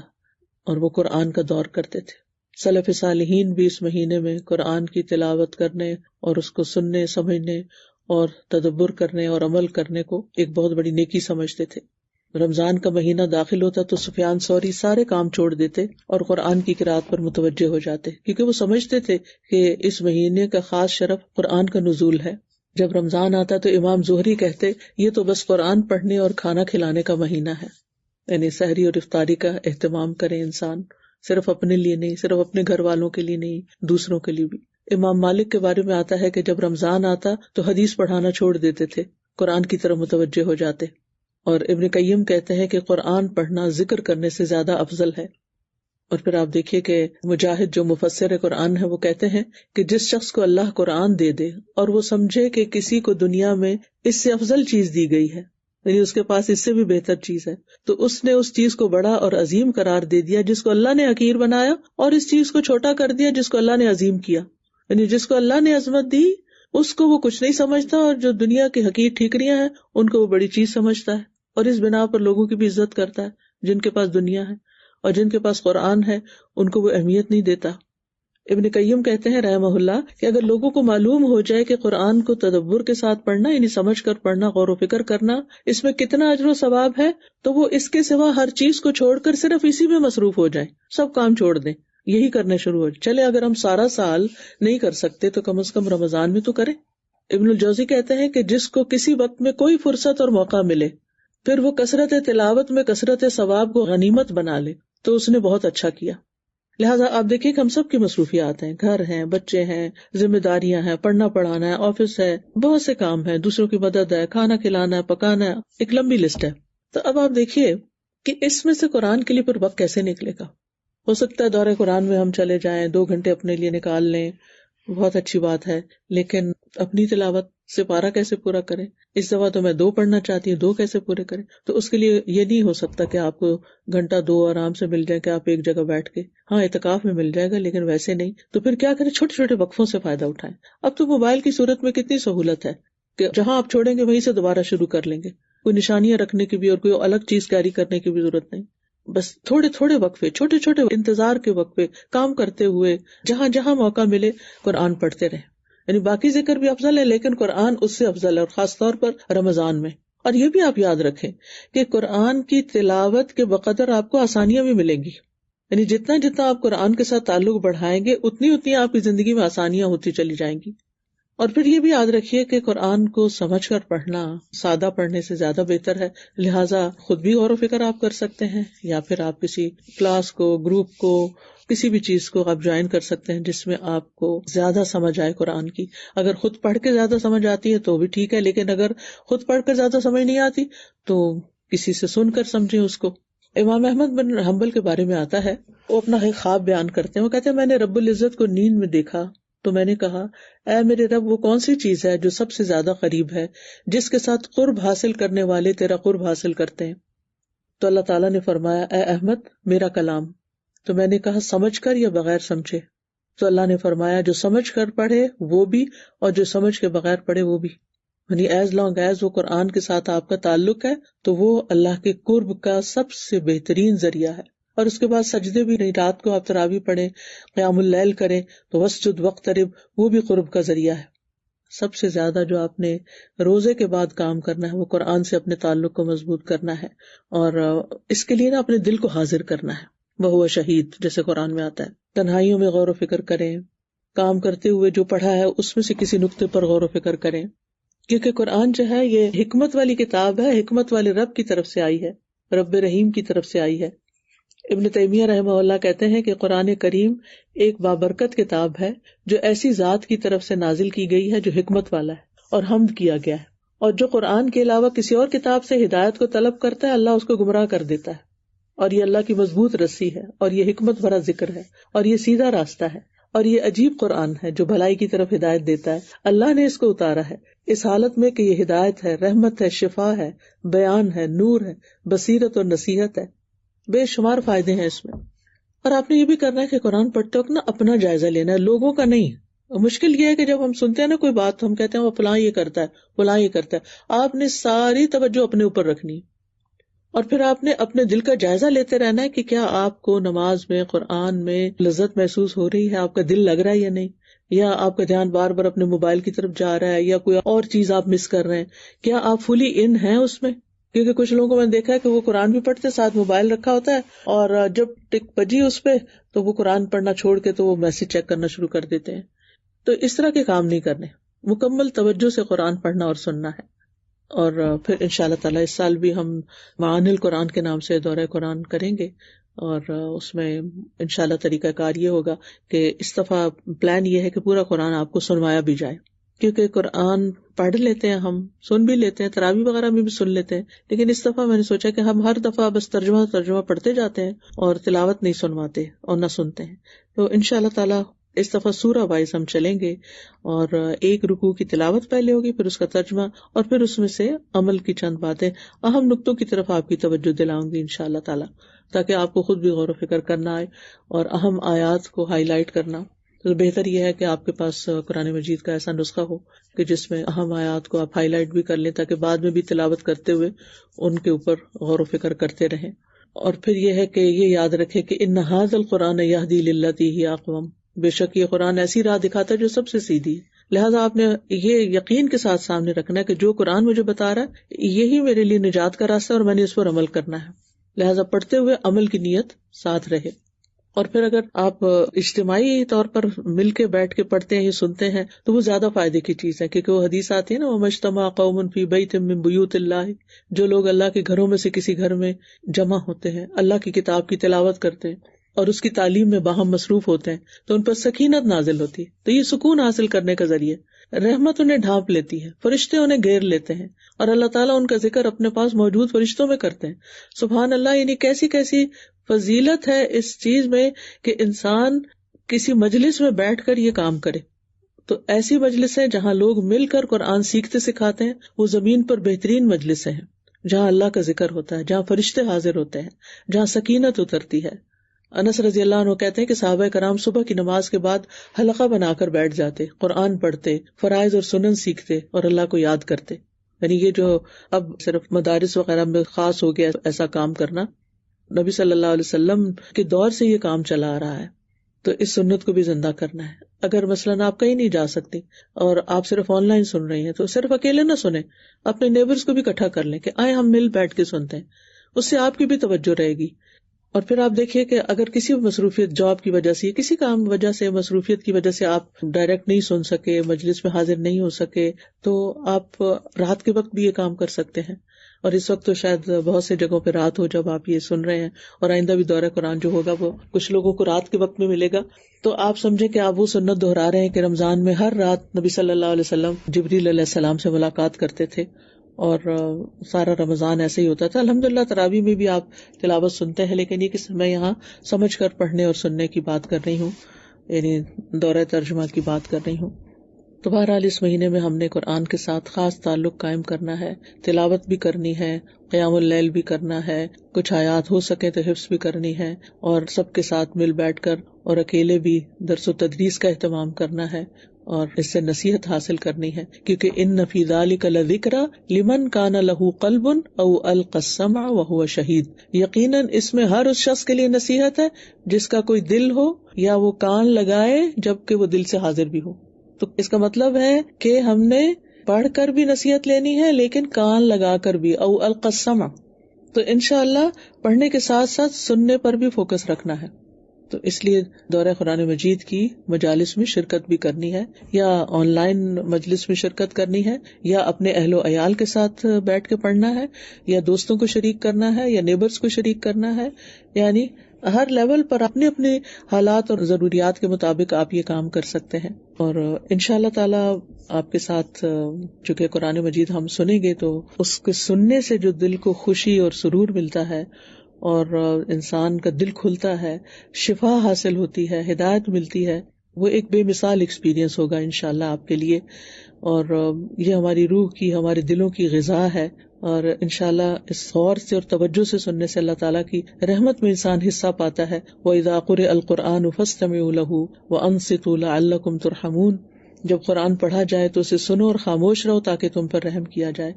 اور وہ قرآن کا دور کرتے تھے۔ سلف صالحین بھی اس مہینے میں قرآن کی تلاوت کرنے اور اس کو سننے، سمجھنے اور تدبر کرنے اور عمل کرنے کو ایک بہت بڑی نیکی سمجھتے تھے۔ رمضان کا مہینہ داخل ہوتا تو سفیان ثوری سارے کام چھوڑ دیتے اور قرآن کی قرأت پر متوجہ ہو جاتے، کیونکہ وہ سمجھتے تھے کہ اس مہینے کا خاص شرف قرآن کا نزول ہے۔ جب رمضان آتا تو امام زہری کہتے یہ تو بس قرآن پڑھنے اور کھانا کھلانے کا مہینہ ہے، یعنی سحری اور افطاری کا اہتمام کرے انسان، صرف اپنے لیے نہیں، صرف اپنے گھر والوں کے لیے نہیں، دوسروں کے لیے بھی۔ امام مالک کے بارے میں آتا ہے کہ جب رمضان آتا تو حدیث پڑھانا چھوڑ دیتے تھے، قرآن کی طرف متوجہ ہو جاتے۔ اور ابن قیم کہتے ہیں کہ قرآن پڑھنا ذکر کرنے سے زیادہ افضل ہے۔ اور پھر آپ دیکھیے کہ مجاہد جو مفسر قرآن ہے وہ کہتے ہیں کہ جس شخص کو اللہ قرآن دے دے اور وہ سمجھے کہ کسی کو دنیا میں اس سے افضل چیز دی گئی ہے، یعنی اس کے پاس اس سے بھی بہتر چیز ہے، تو اس نے اس چیز کو بڑا اور عظیم قرار دے دیا جس کو اللہ نے حقیر بنایا، اور اس چیز کو چھوٹا کر دیا جس کو اللہ نے عظیم کیا۔ یعنی جس کو اللہ نے عظمت دی اس کو وہ کچھ نہیں سمجھتا، اور جو دنیا کی حقیر ٹھیکریاں ہیں ان کو وہ بڑی چیز سمجھتا ہے، اور اس بنا پر لوگوں کی بھی عزت کرتا ہے جن کے پاس دنیا ہے، اور جن کے پاس قرآن ہے ان کو وہ اہمیت نہیں دیتا۔ ابن قیم کہتے ہیں رحمہ اللہ کہ اگر لوگوں کو معلوم ہو جائے کہ قرآن کو تدبر کے ساتھ پڑھنا، یعنی سمجھ کر پڑھنا، غور و فکر کرنا، اس میں کتنا اجر و ثواب ہے، تو وہ اس کے سوا ہر چیز کو چھوڑ کر صرف اسی میں مصروف ہو جائیں، سب کام چھوڑ دیں، یہی کرنے شروع ہو جائیں۔ چلے اگر ہم سارا سال نہیں کر سکتے تو کم از کم رمضان میں تو کریں۔ ابن الجوزی کہتے ہیں کہ جس کو کسی وقت میں کوئی فرصت اور موقع ملے پھر وہ کثرت تلاوت میں کثرت ثواب کو غنیمت بنا لے تو اس نے بہت اچھا کیا۔ لہٰذا آپ دیکھیں کہ ہم سب کی مصروفیات ہیں، گھر ہیں، بچے ہیں، ذمہ داریاں ہیں، پڑھنا پڑھانا ہے، آفس ہے، بہت سے کام ہیں، دوسروں کی مدد ہے، کھانا کھلانا ہے، پکانا ہے، ایک لمبی لسٹ ہے۔ تو اب آپ دیکھیے کہ اس میں سے قرآن کے لیے پھر وقت کیسے نکلے گا۔ ہو سکتا ہے دورہ قرآن میں ہم چلے جائیں، 2 گھنٹے اپنے لیے نکال لیں، بہت اچھی بات ہے، لیکن اپنی تلاوت سے پارہ کیسے پورا کریں؟ اس دفعہ تو میں 2 پڑھنا چاہتی ہوں، 2 کیسے پورے کریں؟ تو اس کے لیے یہ نہیں ہو سکتا کہ آپ کو گھنٹہ 2 آرام سے مل جائے کہ آپ ایک جگہ بیٹھ کے، ہاں اعتکاف میں مل جائے گا لیکن ویسے نہیں۔ تو پھر کیا کریں؟ چھوٹے چھوٹے وقفوں سے فائدہ اٹھائیں۔ اب تو موبائل کی صورت میں کتنی سہولت ہے کہ جہاں آپ چھوڑیں گے وہیں سے دوبارہ شروع کر لیں گے، کوئی نشانیاں رکھنے کی بھی اور کوئی الگ چیز کیری کرنے کی بھی ضرورت نہیں، بس تھوڑے تھوڑے وقفے، چھوٹے چھوٹے انتظار کے وقفے، کام کرتے ہوئے جہاں جہاں موقع ملے قرآن پڑھتے رہیں۔ یعنی باقی ذکر بھی افضل ہے لیکن قرآن اس سے افضل ہے، اور خاص طور پر رمضان میں۔ اور یہ بھی آپ یاد رکھیں کہ قرآن کی تلاوت کے بقدر آپ کو آسانیاں بھی ملیں گی، یعنی جتنا جتنا آپ قرآن کے ساتھ تعلق بڑھائیں گے اتنی اتنی آپ کی زندگی میں آسانیاں ہوتی چلی جائیں گی۔ اور پھر یہ بھی یاد رکھیے کہ قرآن کو سمجھ کر پڑھنا سادہ پڑھنے سے زیادہ بہتر ہے، لہٰذا خود بھی غور و فکر آپ کر سکتے ہیں، یا پھر آپ کسی کلاس کو، گروپ کو، کسی بھی چیز کو آپ جوائن کر سکتے ہیں جس میں آپ کو زیادہ سمجھ آئے قرآن کی۔ اگر خود پڑھ کے زیادہ سمجھ آتی ہے تو بھی ٹھیک ہے، لیکن اگر خود پڑھ کر زیادہ سمجھ نہیں آتی تو کسی سے سن کر سمجھیں اس کو۔ امام احمد بن حنبل کے بارے میں آتا ہے، وہ اپنا ایک خواب بیان کرتے ہیں، وہ کہتے ہیں میں نے رب العزت کو نیند میں دیکھا تو میں نے کہا اے میرے رب وہ کون سی چیز ہے جو سب سے زیادہ قریب ہے، جس کے ساتھ قرب حاصل کرنے والے تیرا قرب حاصل کرتے ہیں؟ تو اللہ تعالیٰ نے فرمایا اے احمد میرا کلام۔ تو میں نے کہا سمجھ کر یا بغیر سمجھے؟ تو اللہ نے فرمایا جو سمجھ کر پڑھے وہ بھی اور جو سمجھ کے بغیر پڑھے وہ بھی، یعنی ایز لانگ ایز وہ قرآن کے ساتھ آپ کا تعلق ہے تو وہ اللہ کے قرب کا سب سے بہترین ذریعہ ہے۔ اور اس کے بعد سجدے بھی نہیں، رات کو آپ تراویح پڑھیں، قیام اللیل کریں تو وسجد واقترب، وہ بھی قرب کا ذریعہ ہے۔ سب سے زیادہ جو آپ نے روزے کے بعد کام کرنا ہے وہ قرآن سے اپنے تعلق کو مضبوط کرنا ہے، اور اس کے لیے نا اپنے دل کو حاضر کرنا ہے، وہ شہید جیسے قرآن میں آتا ہے۔ تنہائیوں میں غور و فکر کریں، کام کرتے ہوئے جو پڑھا ہے اس میں سے کسی نقطے پر غور و فکر کریں، کیونکہ قرآن جو ہے یہ حکمت والی کتاب ہے، حکمت والے رب کی طرف سے آئی ہے، رب رحیم کی طرف سے آئی ہے۔ ابن تیمیہ رحمہ اللہ کہتے ہیں کہ قرآن کریم ایک بابرکت کتاب ہے جو ایسی ذات کی طرف سے نازل کی گئی ہے جو حکمت والا ہے اور حمد کیا گیا ہے، اور جو قرآن کے علاوہ کسی اور کتاب سے ہدایت کو طلب کرتا ہے اللہ اس کو گمراہ کر دیتا ہے، اور یہ اللہ کی مضبوط رسی ہے، اور یہ حکمت بھرا ذکر ہے، اور یہ سیدھا راستہ ہے، اور یہ عجیب قرآن ہے جو بھلائی کی طرف ہدایت دیتا ہے۔ اللہ نے اس کو اتارا ہے اس حالت میں کہ یہ ہدایت ہے، رحمت ہے، شفا ہے، بیان ہے، نور ہے، بصیرت اور نصیحت ہے، بے شمار فائدے ہیں اس میں۔ اور آپ نے یہ بھی کرنا ہے کہ قرآن پڑھتے وقت نا اپنا جائزہ لینا ہے، لوگوں کا نہیں۔ مشکل یہ ہے کہ جب ہم سنتے ہیں نا کوئی بات تو ہم کہتے ہیں وہ فلاں یہ کرتا ہے، فلاں یہ کرتا ہے، آپ نے ساری توجہ اپنے اوپر رکھنی ہے، اور پھر آپ نے اپنے دل کا جائزہ لیتے رہنا ہے کہ کیا آپ کو نماز میں، قرآن میں لذت محسوس ہو رہی ہے، آپ کا دل لگ رہا ہے یا نہیں، یا آپ کا دھیان بار بار اپنے موبائل کی طرف جا رہا ہے، یا کوئی اور چیز آپ مس کر رہے ہیں، کیا آپ فلی ان ہیں اس میں؟ کیونکہ کچھ لوگوں کو میں نے دیکھا ہے کہ وہ قرآن بھی پڑھتے ساتھ موبائل رکھا ہوتا ہے، اور جب ٹک بجی اس پہ تو وہ قرآن پڑھنا چھوڑ کے تو وہ میسج چیک کرنا شروع کر دیتے ہیں۔ تو اس طرح کے کام نہیں کرنے، مکمل توجہ سے قرآن پڑھنا اور سننا ہے۔ اور پھر انشاءاللہ تعالیٰ اس سال بھی ہم معانی القرآن کے نام سے دورہ قرآن کریں گے، اور اس میں انشاءاللہ طریقہ کار یہ ہوگا کہ اس دفعہ پلان یہ ہے کہ پورا قرآن آپ کو سنوایا بھی جائے، کیونکہ قرآن پڑھ لیتے ہیں، ہم سن بھی لیتے ہیں، تراویح وغیرہ میں بھی سن لیتے ہیں، لیکن اس دفعہ میں نے سوچا کہ ہم ہر دفعہ بس ترجمہ پڑھتے جاتے ہیں اور تلاوت نہیں سنواتے اور نہ سنتے ہیں۔ تو انشاءاللہ تعالیٰ اس دفعہ سورہ وائز ہم چلیں گے، اور ایک رکوع کی تلاوت پہلے ہوگی، پھر اس کا ترجمہ، اور پھر اس میں سے عمل کی چند باتیں، اہم نقطوں کی طرف آپ کی توجہ دلاؤں گی انشاءاللہ تعالیٰ، تاکہ آپ کو خود بھی غور و فکر کرنا آئے اور اہم آیات کو ہائی لائٹ کرنا۔ تو بہتر یہ ہے کہ آپ کے پاس قرآن مجید کا ایسا نسخہ ہو کہ جس میں اہم آیات کو آپ ہائی لائٹ بھی کر لیں تاکہ بعد میں بھی تلاوت کرتے ہوئے ان کے اوپر غور و فکر کرتے رہیں. اور پھر یہ ہے کہ یہ یاد رکھے کہ ان ھذا القرآن یہدی للتی ہی اقوم، بے شک یہ قرآن ایسی راہ دکھاتا ہے جو سب سے سیدھی ہے. لہٰذا آپ نے یہ یقین کے ساتھ سامنے رکھنا ہے کہ جو قرآن مجھے بتا رہا ہے یہی میرے لیے نجات کا راستہ ہے اور میں نے اس پر عمل کرنا ہے. لہٰذا پڑھتے ہوئے عمل کی نیت ساتھ رہے. اور پھر اگر آپ اجتماعی طور پر مل کے بیٹھ کے پڑھتے ہیں یا سنتے ہیں تو وہ زیادہ فائدے کی چیز ہے، کیونکہ وہ حدیث آتی ہے نا وَمَا اجْتَمَعَ قَوْمٌ فِي بَيْتٍ مِّن بُيُوتِ اللَّهِ، جو لوگ اللہ کے گھروں میں سے کسی گھر میں جمع ہوتے ہیں، اللہ کی کتاب کی تلاوت کرتے ہیں اور اس کی تعلیم میں باہم مصروف ہوتے ہیں تو ان پر سکینت نازل ہوتی ہے. تو یہ سکون حاصل کرنے کا ذریعہ، رحمت انہیں ڈھانپ لیتی ہے، فرشتے انہیں گھیر لیتے ہیں اور اللہ تعالیٰ ان کا ذکر اپنے پاس موجود فرشتوں میں کرتے ہیں. سبحان اللہ، یعنی کیسی کیسی فضیلت ہے اس چیز میں کہ انسان کسی مجلس میں بیٹھ کر یہ کام کرے. تو ایسی مجلس ہے جہاں لوگ مل کر قرآن سیکھتے سکھاتے ہیں، وہ زمین پر بہترین مجلس ہیں جہاں اللہ کا ذکر ہوتا ہے، جہاں فرشتے حاضر ہوتے ہیں، جہاں سکینت اترتی ہے. انس رضی اللہ عنہ کہتے ہیں کہ صحابہ کرام صبح کی نماز کے بعد حلقہ بنا کر بیٹھ جاتے، قرآن پڑھتے، فرائض اور سنن سیکھتے اور اللہ کو یاد کرتے. یعنی یہ جو اب صرف مدارس وغیرہ میں خاص ہو گیا ایسا کام کرنا، نبی صلی اللہ علیہ وسلم کے دور سے یہ کام چلا آ رہا ہے. تو اس سنت کو بھی زندہ کرنا ہے. اگر مثلاً آپ کہیں نہیں جا سکتے اور آپ صرف آن لائن سن رہے ہیں تو صرف اکیلے نہ سنیں، اپنے نیبرز کو بھی اکٹھا کر لیں کہ آئے ہم مل بیٹھ کے سنتے ہیں. اس سے آپ کی بھی توجہ رہے گی. اور پھر آپ دیکھیے کہ اگر کسی مصروفیت، جاب کی وجہ سے، کسی کام وجہ سے، مصروفیت کی وجہ سے آپ ڈائریکٹ نہیں سن سکے، مجلس میں حاضر نہیں ہو سکے، تو آپ رات کے وقت بھی یہ کام کر سکتے ہیں. اور اس وقت تو شاید بہت سے جگہوں پہ رات ہو جب آپ یہ سن رہے ہیں، اور آئندہ بھی دورہ قرآن جو ہوگا وہ کچھ لوگوں کو رات کے وقت میں ملے گا. تو آپ سمجھیں کہ آپ وہ سنت دہرا رہے ہیں کہ رمضان میں ہر رات نبی صلی اللہ علیہ وسلم جبریل علیہ السلام سے ملاقات کرتے تھے اور سارا رمضان ایسے ہی ہوتا تھا. الحمدللہ تراویح میں بھی آپ تلاوت سنتے ہیں، لیکن یہ کہ میں یہاں سمجھ کر پڑھنے اور سننے کی بات کر رہی ہوں، یعنی دورہ ترجمہ کی بات کر رہی ہوں. تو بہرحال اس مہینے میں ہم نے قرآن کے ساتھ خاص تعلق قائم کرنا ہے، تلاوت بھی کرنی ہے، قیام اللیل بھی کرنا ہے، کچھ آیات ہو سکے تو حفظ بھی کرنی ہے، اور سب کے ساتھ مل بیٹھ کر اور اکیلے بھی درس و تدریس کا اہتمام کرنا ہے اور اس سے نصیحت حاصل کرنی ہے. کیونکہ ان فی ذلک لذکری لمن کان لہ قلب او القی السمع وہو شہید، یقیناً اس میں ہر اس شخص کے لیے نصیحت ہے جس کا کوئی دل ہو یا وہ کان لگائے جبکہ وہ دل سے حاضر بھی ہو. تو اس کا مطلب ہے کہ ہم نے پڑھ کر بھی نصیحت لینی ہے لیکن کان لگا کر بھی، او القی السمع. تو انشاءاللہ پڑھنے کے ساتھ ساتھ سننے پر بھی فوکس رکھنا ہے. تو اس لیے دورہ قرآن مجید کی مجالس میں شرکت بھی کرنی ہے، یا آن لائن مجلس میں شرکت کرنی ہے، یا اپنے اہل و عیال کے ساتھ بیٹھ کے پڑھنا ہے، یا دوستوں کو شریک کرنا ہے، یا نیبرز کو شریک کرنا ہے. یعنی ہر لیول پر اپنے اپنے حالات اور ضروریات کے مطابق آپ یہ کام کر سکتے ہیں. اور انشاءاللہ تعالی آپ کے ساتھ چونکہ قرآن مجید ہم سنیں گے تو اس کے سننے سے جو دل کو خوشی اور سرور ملتا ہے اور انسان کا دل کھلتا ہے، شفا حاصل ہوتی ہے، ہدایت ملتی ہے، وہ ایک بے مثال ایکسپیرینس ہوگا انشاءاللہ آپ کے لیے. اور یہ ہماری روح کی، ہمارے دلوں کی غذا ہے، اور انشاءاللہ اس غور سے اور توجہ سے سننے سے اللہ تعالیٰ کی رحمت میں انسان حصہ پاتا ہے. وَإِذَا قُرِئَ الْقُرْآنُ فَاسْتَمِعُوا لَهُ وَأَنصِتُوا لَعَلَّكُمْ تُرْحَمُونَ. جب قرآن پڑھا جائے تو اسے سنو اور خاموش رہو تاکہ تم پر رحم کیا جائے.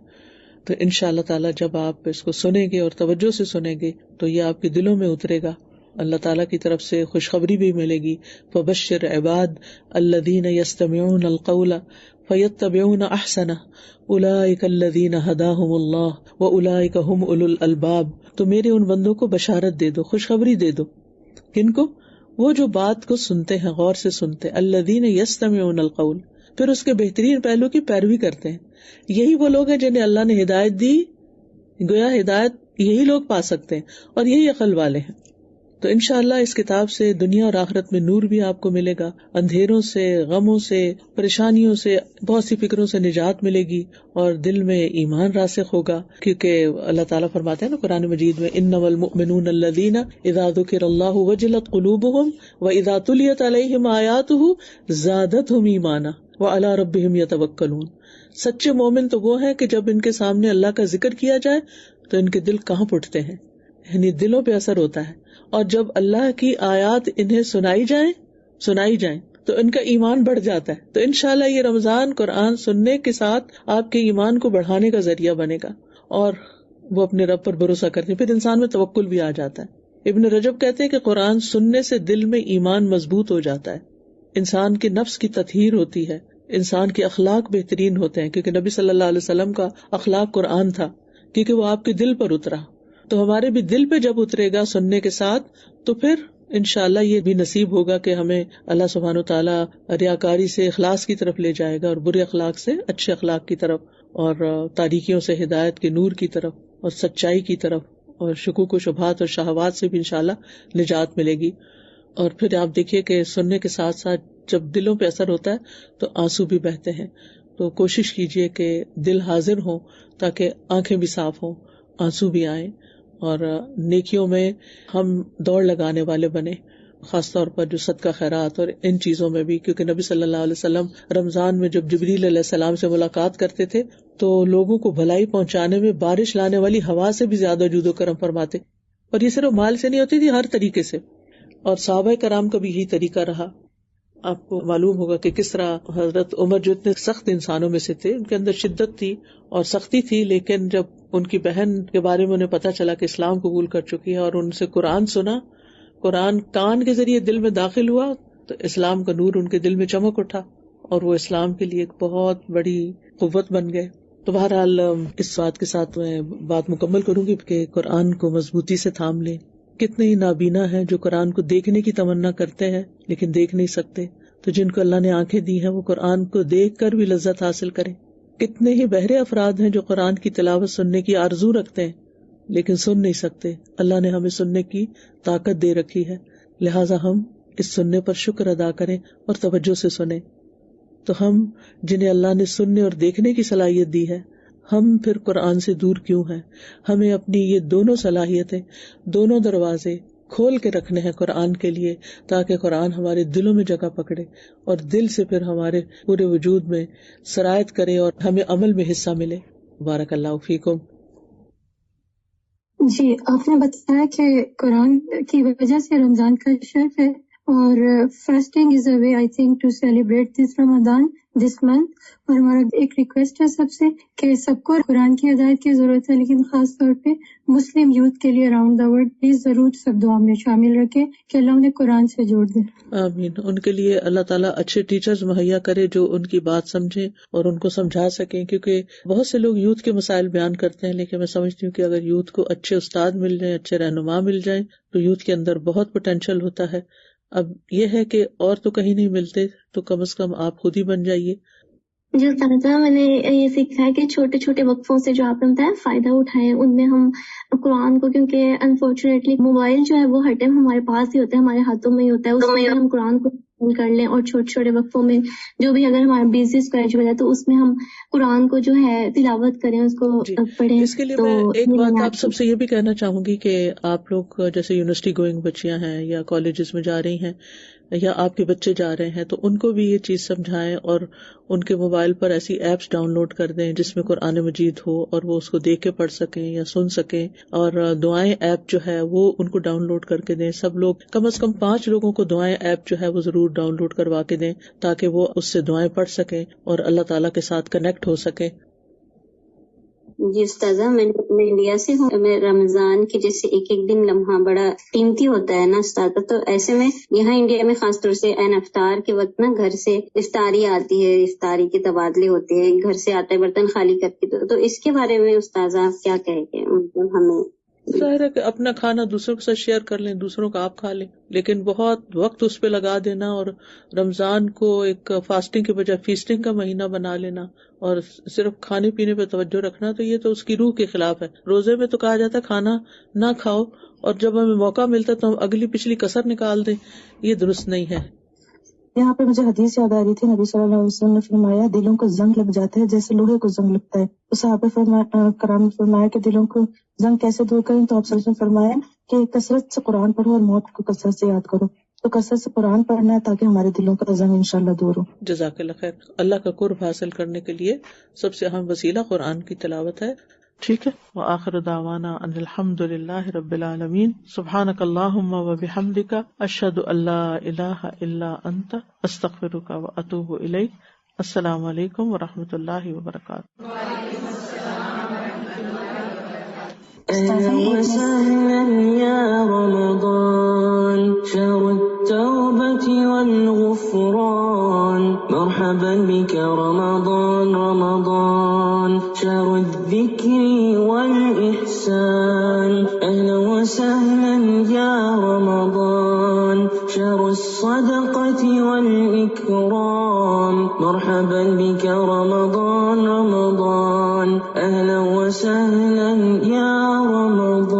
تو انشاءاللہ تعالیٰ جب آپ اس کو سنیں گے اور توجہ سے سنیں گے تو یہ آپ کے دلوں میں اترے گا. اللہ تعالیٰ کی طرف سے خوشخبری بھی ملے گی. فبشر عباد الذین یستمعون القول فیتبعون احسنہ اولئک الذین ہداہم اللہ واولئک هم اولو الالباب. تو میرے ان بندوں کو بشارت دے دو، خوشخبری دے دو. کن کو؟ وہ جو بات کو سنتے ہیں، غور سے سنتے. الذین یستمعون القول، پھر اس کے بہترین پہلو کی پیروی کرتے ہیں. یہی وہ لوگ ہیں جنہیں اللہ نے ہدایت دی. گویا ہدایت یہی لوگ پا سکتے ہیں اور یہی عقل والے ہیں. تو انشاءاللہ اس کتاب سے دنیا اور آخرت میں نور بھی آپ کو ملے گا، اندھیروں سے، غموں سے، پریشانیوں سے، بہت سی فکروں سے نجات ملے گی، اور دل میں ایمان راسخ ہوگا. کیونکہ اللہ تعالیٰ فرماتے ہیں نا قرآن مجید میں، انما المؤمنون الذین اذا ذکر اللہ وجلت قلوبہم واذا تلیت علیہم آیاتہ زادتہم ایمانا وعلی ربہم یتوکلون. سچے مومن تو وہ ہیں کہ جب ان کے سامنے اللہ کا ذکر کیا جائے تو ان کے دل کانپ اٹھتے ہیں، یعنی دلوں پہ اثر ہوتا ہے. اور جب اللہ کی آیات انہیں سنائی جائیں تو ان کا ایمان بڑھ جاتا ہے. تو انشاءاللہ یہ رمضان قرآن سننے کے ساتھ آپ کے ایمان کو بڑھانے کا ذریعہ بنے گا اور وہ اپنے رب پر بھروسہ کرتے ہیں. پھر انسان میں توکل بھی آ جاتا ہے. ابن رجب کہتے ہیں کہ قرآن سننے سے دل میں ایمان مضبوط ہو جاتا ہے, انسان کے نفس کی تطہیر ہوتی ہے, انسان کے اخلاق بہترین ہوتے ہیں, کیونکہ نبی صلی اللہ علیہ وسلم کا اخلاق قرآن تھا, کیونکہ وہ آپ کے دل پر اترا. تو ہمارے بھی دل پہ جب اترے گا سننے کے ساتھ, تو پھر انشاءاللہ یہ بھی نصیب ہوگا کہ ہمیں اللہ سبحانہ وتعالیٰ ریاکاری سے اخلاص کی طرف لے جائے گا, اور برے اخلاق سے اچھے اخلاق کی طرف, اور تاریکیوں سے ہدایت کے نور کی طرف, اور سچائی کی طرف, اور شکوک و شبہات اور شہوات سے بھی انشاءاللہ نجات ملے گی. اور پھر آپ دیکھیے کہ سننے کے ساتھ ساتھ جب دلوں پہ اثر ہوتا ہے تو آنسو بھی بہتے ہیں. تو کوشش کیجئے کہ دل حاضر ہوں تاکہ آنکھیں بھی صاف ہوں, آنسو بھی آئیں, اور نیکیوں میں ہم دوڑ لگانے والے بنے, خاص طور پر جو صدقہ خیرات اور ان چیزوں میں بھی, کیونکہ نبی صلی اللہ علیہ وسلم رمضان میں جب جبریل علیہ السلام سے ملاقات کرتے تھے تو لوگوں کو بھلائی پہنچانے میں بارش لانے والی ہوا سے بھی زیادہ جود و کرم فرماتے. اور یہ صرف مال سے نہیں ہوتی تھی, ہر طریقے سے. اور صحابہ کرام کا بھی یہی طریقہ رہا. آپ کو معلوم ہوگا کہ کس طرح حضرت عمر جو اتنے سخت انسانوں میں سے تھے, ان کے اندر شدت تھی اور سختی تھی, لیکن جب ان کی بہن کے بارے میں انہیں پتا چلا کہ اسلام قبول کر چکی ہے اور ان سے قرآن سنا, قرآن کان کے ذریعے دل میں داخل ہوا, تو اسلام کا نور ان کے دل میں چمک اٹھا اور وہ اسلام کے لیے ایک بہت بڑی قوت بن گئے. تو بہرحال اس بات کے ساتھ میں بات مکمل کروں گی کہ قرآن کو مضبوطی سے تھام لیں. کتنے ہی نابینا ہیں جو قرآن کو دیکھنے کی تمنا کرتے ہیں لیکن دیکھ نہیں سکتے, تو جن کو اللہ نے آنکھیں دی ہیں وہ قرآن کو دیکھ کر بھی لذت حاصل کریں. کتنے ہی بہرے افراد ہیں جو قرآن کی تلاوت سننے کی آرزو رکھتے ہیں لیکن سن نہیں سکتے. اللہ نے ہمیں سننے کی طاقت دے رکھی ہے, لہٰذا ہم اس سننے پر شکر ادا کریں اور توجہ سے سنیں. تو ہم جنہیں اللہ نے سننے اور دیکھنے کی صلاحیت دی ہے, ہم پھر قرآن سے دور کیوں ہیں؟ ہمیں اپنی یہ دونوں صلاحیتیں, دونوں دروازے کھول کے رکھنے ہیں قرآن کے لیے, تاکہ قرآن ہمارے دلوں میں جگہ پکڑے اور دل سے پھر ہمارے پورے وجود میں سرایت کرے اور ہمیں عمل میں حصہ ملے. بارک اللہ فیکم. جی, آپ نے بتایا کہ قرآن کی وجہ سے رمضان کا شرف ہے, اور fasting is a way I think to celebrate this Ramadan this month. اور ہمارا ایک ریکویسٹ ہے سب سے کہ سب کو قرآن کی ہدایت کی ضرورت ہے, لیکن خاص طور پہ مسلم یوتھ کے لیے اراؤنڈ دا ورلڈ پلیز ضرور سب دعا میں شامل رکھیں کہ اللہ انہیں قرآن سے جوڑ دے. آمین. ان کے لیے اللہ تعالیٰ اچھے ٹیچرز مہیا کرے جو ان کی بات سمجھیں اور ان کو سمجھا سکیں, کیونکہ بہت سے لوگ یوتھ کے مسائل بیان کرتے ہیں, لیکن میں سمجھتی ہوں کہ اگر یوتھ کو اچھے استاد مل جائیں, اچھے رہنما مل جائیں, تو یوتھ کے اندر بہت پوٹینشیل ہوتا ہے. اب یہ ہے کہ اور تو کہیں نہیں ملتے, تو کم از کم آپ خود ہی بن جائیے. جی استاذہ, میں نے یہ سیکھا ہے کہ چھوٹے چھوٹے وقفوں سے جو آپ نے بتایا فائدہ اٹھائیں, ان میں ہم قرآن کو, کیونکہ انفارچونیٹلی موبائل جو ہے وہ ہر ٹائم ہمارے پاس ہی ہوتا ہے, ہمارے ہاتھوں میں ہی ہوتا ہے, اس میں ہم قرآن کو کر لیں, اور چھوٹے چھوٹے وقفوں میں جو بھی اگر ہمارا بزی اسکیجول ہے تو اس میں ہم قرآن کو جو ہے تلاوت کریں, اس کو پڑھیں. اس کے لیے میں ایک بات آپ سب سے یہ بھی کہنا چاہوں گی کہ آپ لوگ جیسے یونیورسٹی گوئنگ بچیاں ہیں یا کالجز میں جا رہی ہیں یا آپ کے بچے جا رہے ہیں, تو ان کو بھی یہ چیز سمجھائیں اور ان کے موبائل پر ایسی ایپس ڈاؤن لوڈ کر دیں جس میں قرآن مجید ہو اور وہ اس کو دیکھ کے پڑھ سکیں یا سن سکیں. اور دعائیں ایپ جو ہے وہ ان کو ڈاؤن لوڈ کر کے دیں. سب لوگ کم از کم 5 لوگوں کو دعائیں ایپ جو ہے وہ ضرور ڈاؤن لوڈ کروا کے دیں, تاکہ وہ اس سے دعائیں پڑھ سکیں اور اللہ تعالیٰ کے ساتھ کنیکٹ ہو سکیں. جی استاذہ, میں انڈیا سے ہوں. میں رمضان کے جیسے ایک ایک دن لمحہ بڑا قیمتی ہوتا ہے نا استاذہ, تو ایسے میں یہاں انڈیا میں خاص طور سے افطار کے وقت نا گھر سے افطاری آتی ہے, افطاری کے تبادلے ہوتے ہیں, گھر سے آتا ہے برتن خالی کر کے, تو اس کے بارے میں استاذہ آپ کیا کہیں گے؟ مطلب ہمیں ظاہر ہے کہ اپنا کھانا دوسروں کے ساتھ شیئر کر لیں, دوسروں کا آپ کھا لیں, لیکن بہت وقت اس پہ لگا دینا اور رمضان کو ایک فاسٹنگ کے بجائے فیسٹنگ کا مہینہ بنا لینا اور صرف کھانے پینے پہ توجہ رکھنا, تو یہ تو اس کی روح کے خلاف ہے. روزے میں تو کہا جاتا ہے کھانا نہ کھاؤ اور جب ہمیں موقع ملتا ہے تو ہم اگلی پچھلی کسر نکال دیں, یہ درست نہیں ہے. یہاں پہ مجھے حدیث یاد آ رہی تھی, نبی صلی اللہ علیہ وسلم نے فرمایا دلوں کو زنگ لگ جاتا ہے جیسے لوہے کو زنگ لگتا ہے. تو صحابہ کرام نے فرمایا کہ دلوں کو زنگ کیسے دور کریں, تو آپ صلی اللہ علیہ وسلم نے فرمایا کہ کثرت سے قرآن پڑھو اور موت کو کثرت سے یاد کرو. تو کثرت سے قرآن پڑھنا ہے تاکہ ہمارے دلوں کا زنگ انشاءاللہ دور ہو. جزاک اللہ خیر. اللہ کا قرب حاصل کرنے کے لیے سب سے اہم وسیلہ قرآن کی تلاوت ہے. ٹھیک ہے. وآخر دعوانا ان الحمد للہ رب العالمین. سبحانک اللہم وبحمدک اشہد ان لا الہ الا انت استغفرک واتوب الیک. السلام علیکم ورحمۃ اللہ وبرکاتہ. أهلا وسهلا يا رمضان شهر التوبة والغفران مرحبا بك رمضان رمضان شهر الذكر والإحسان أهلا وسهلا يا رمضان شهر الصدقة والإكرام مرحبا بك رمضان رمضان أهلا وسهلا يا رمضان.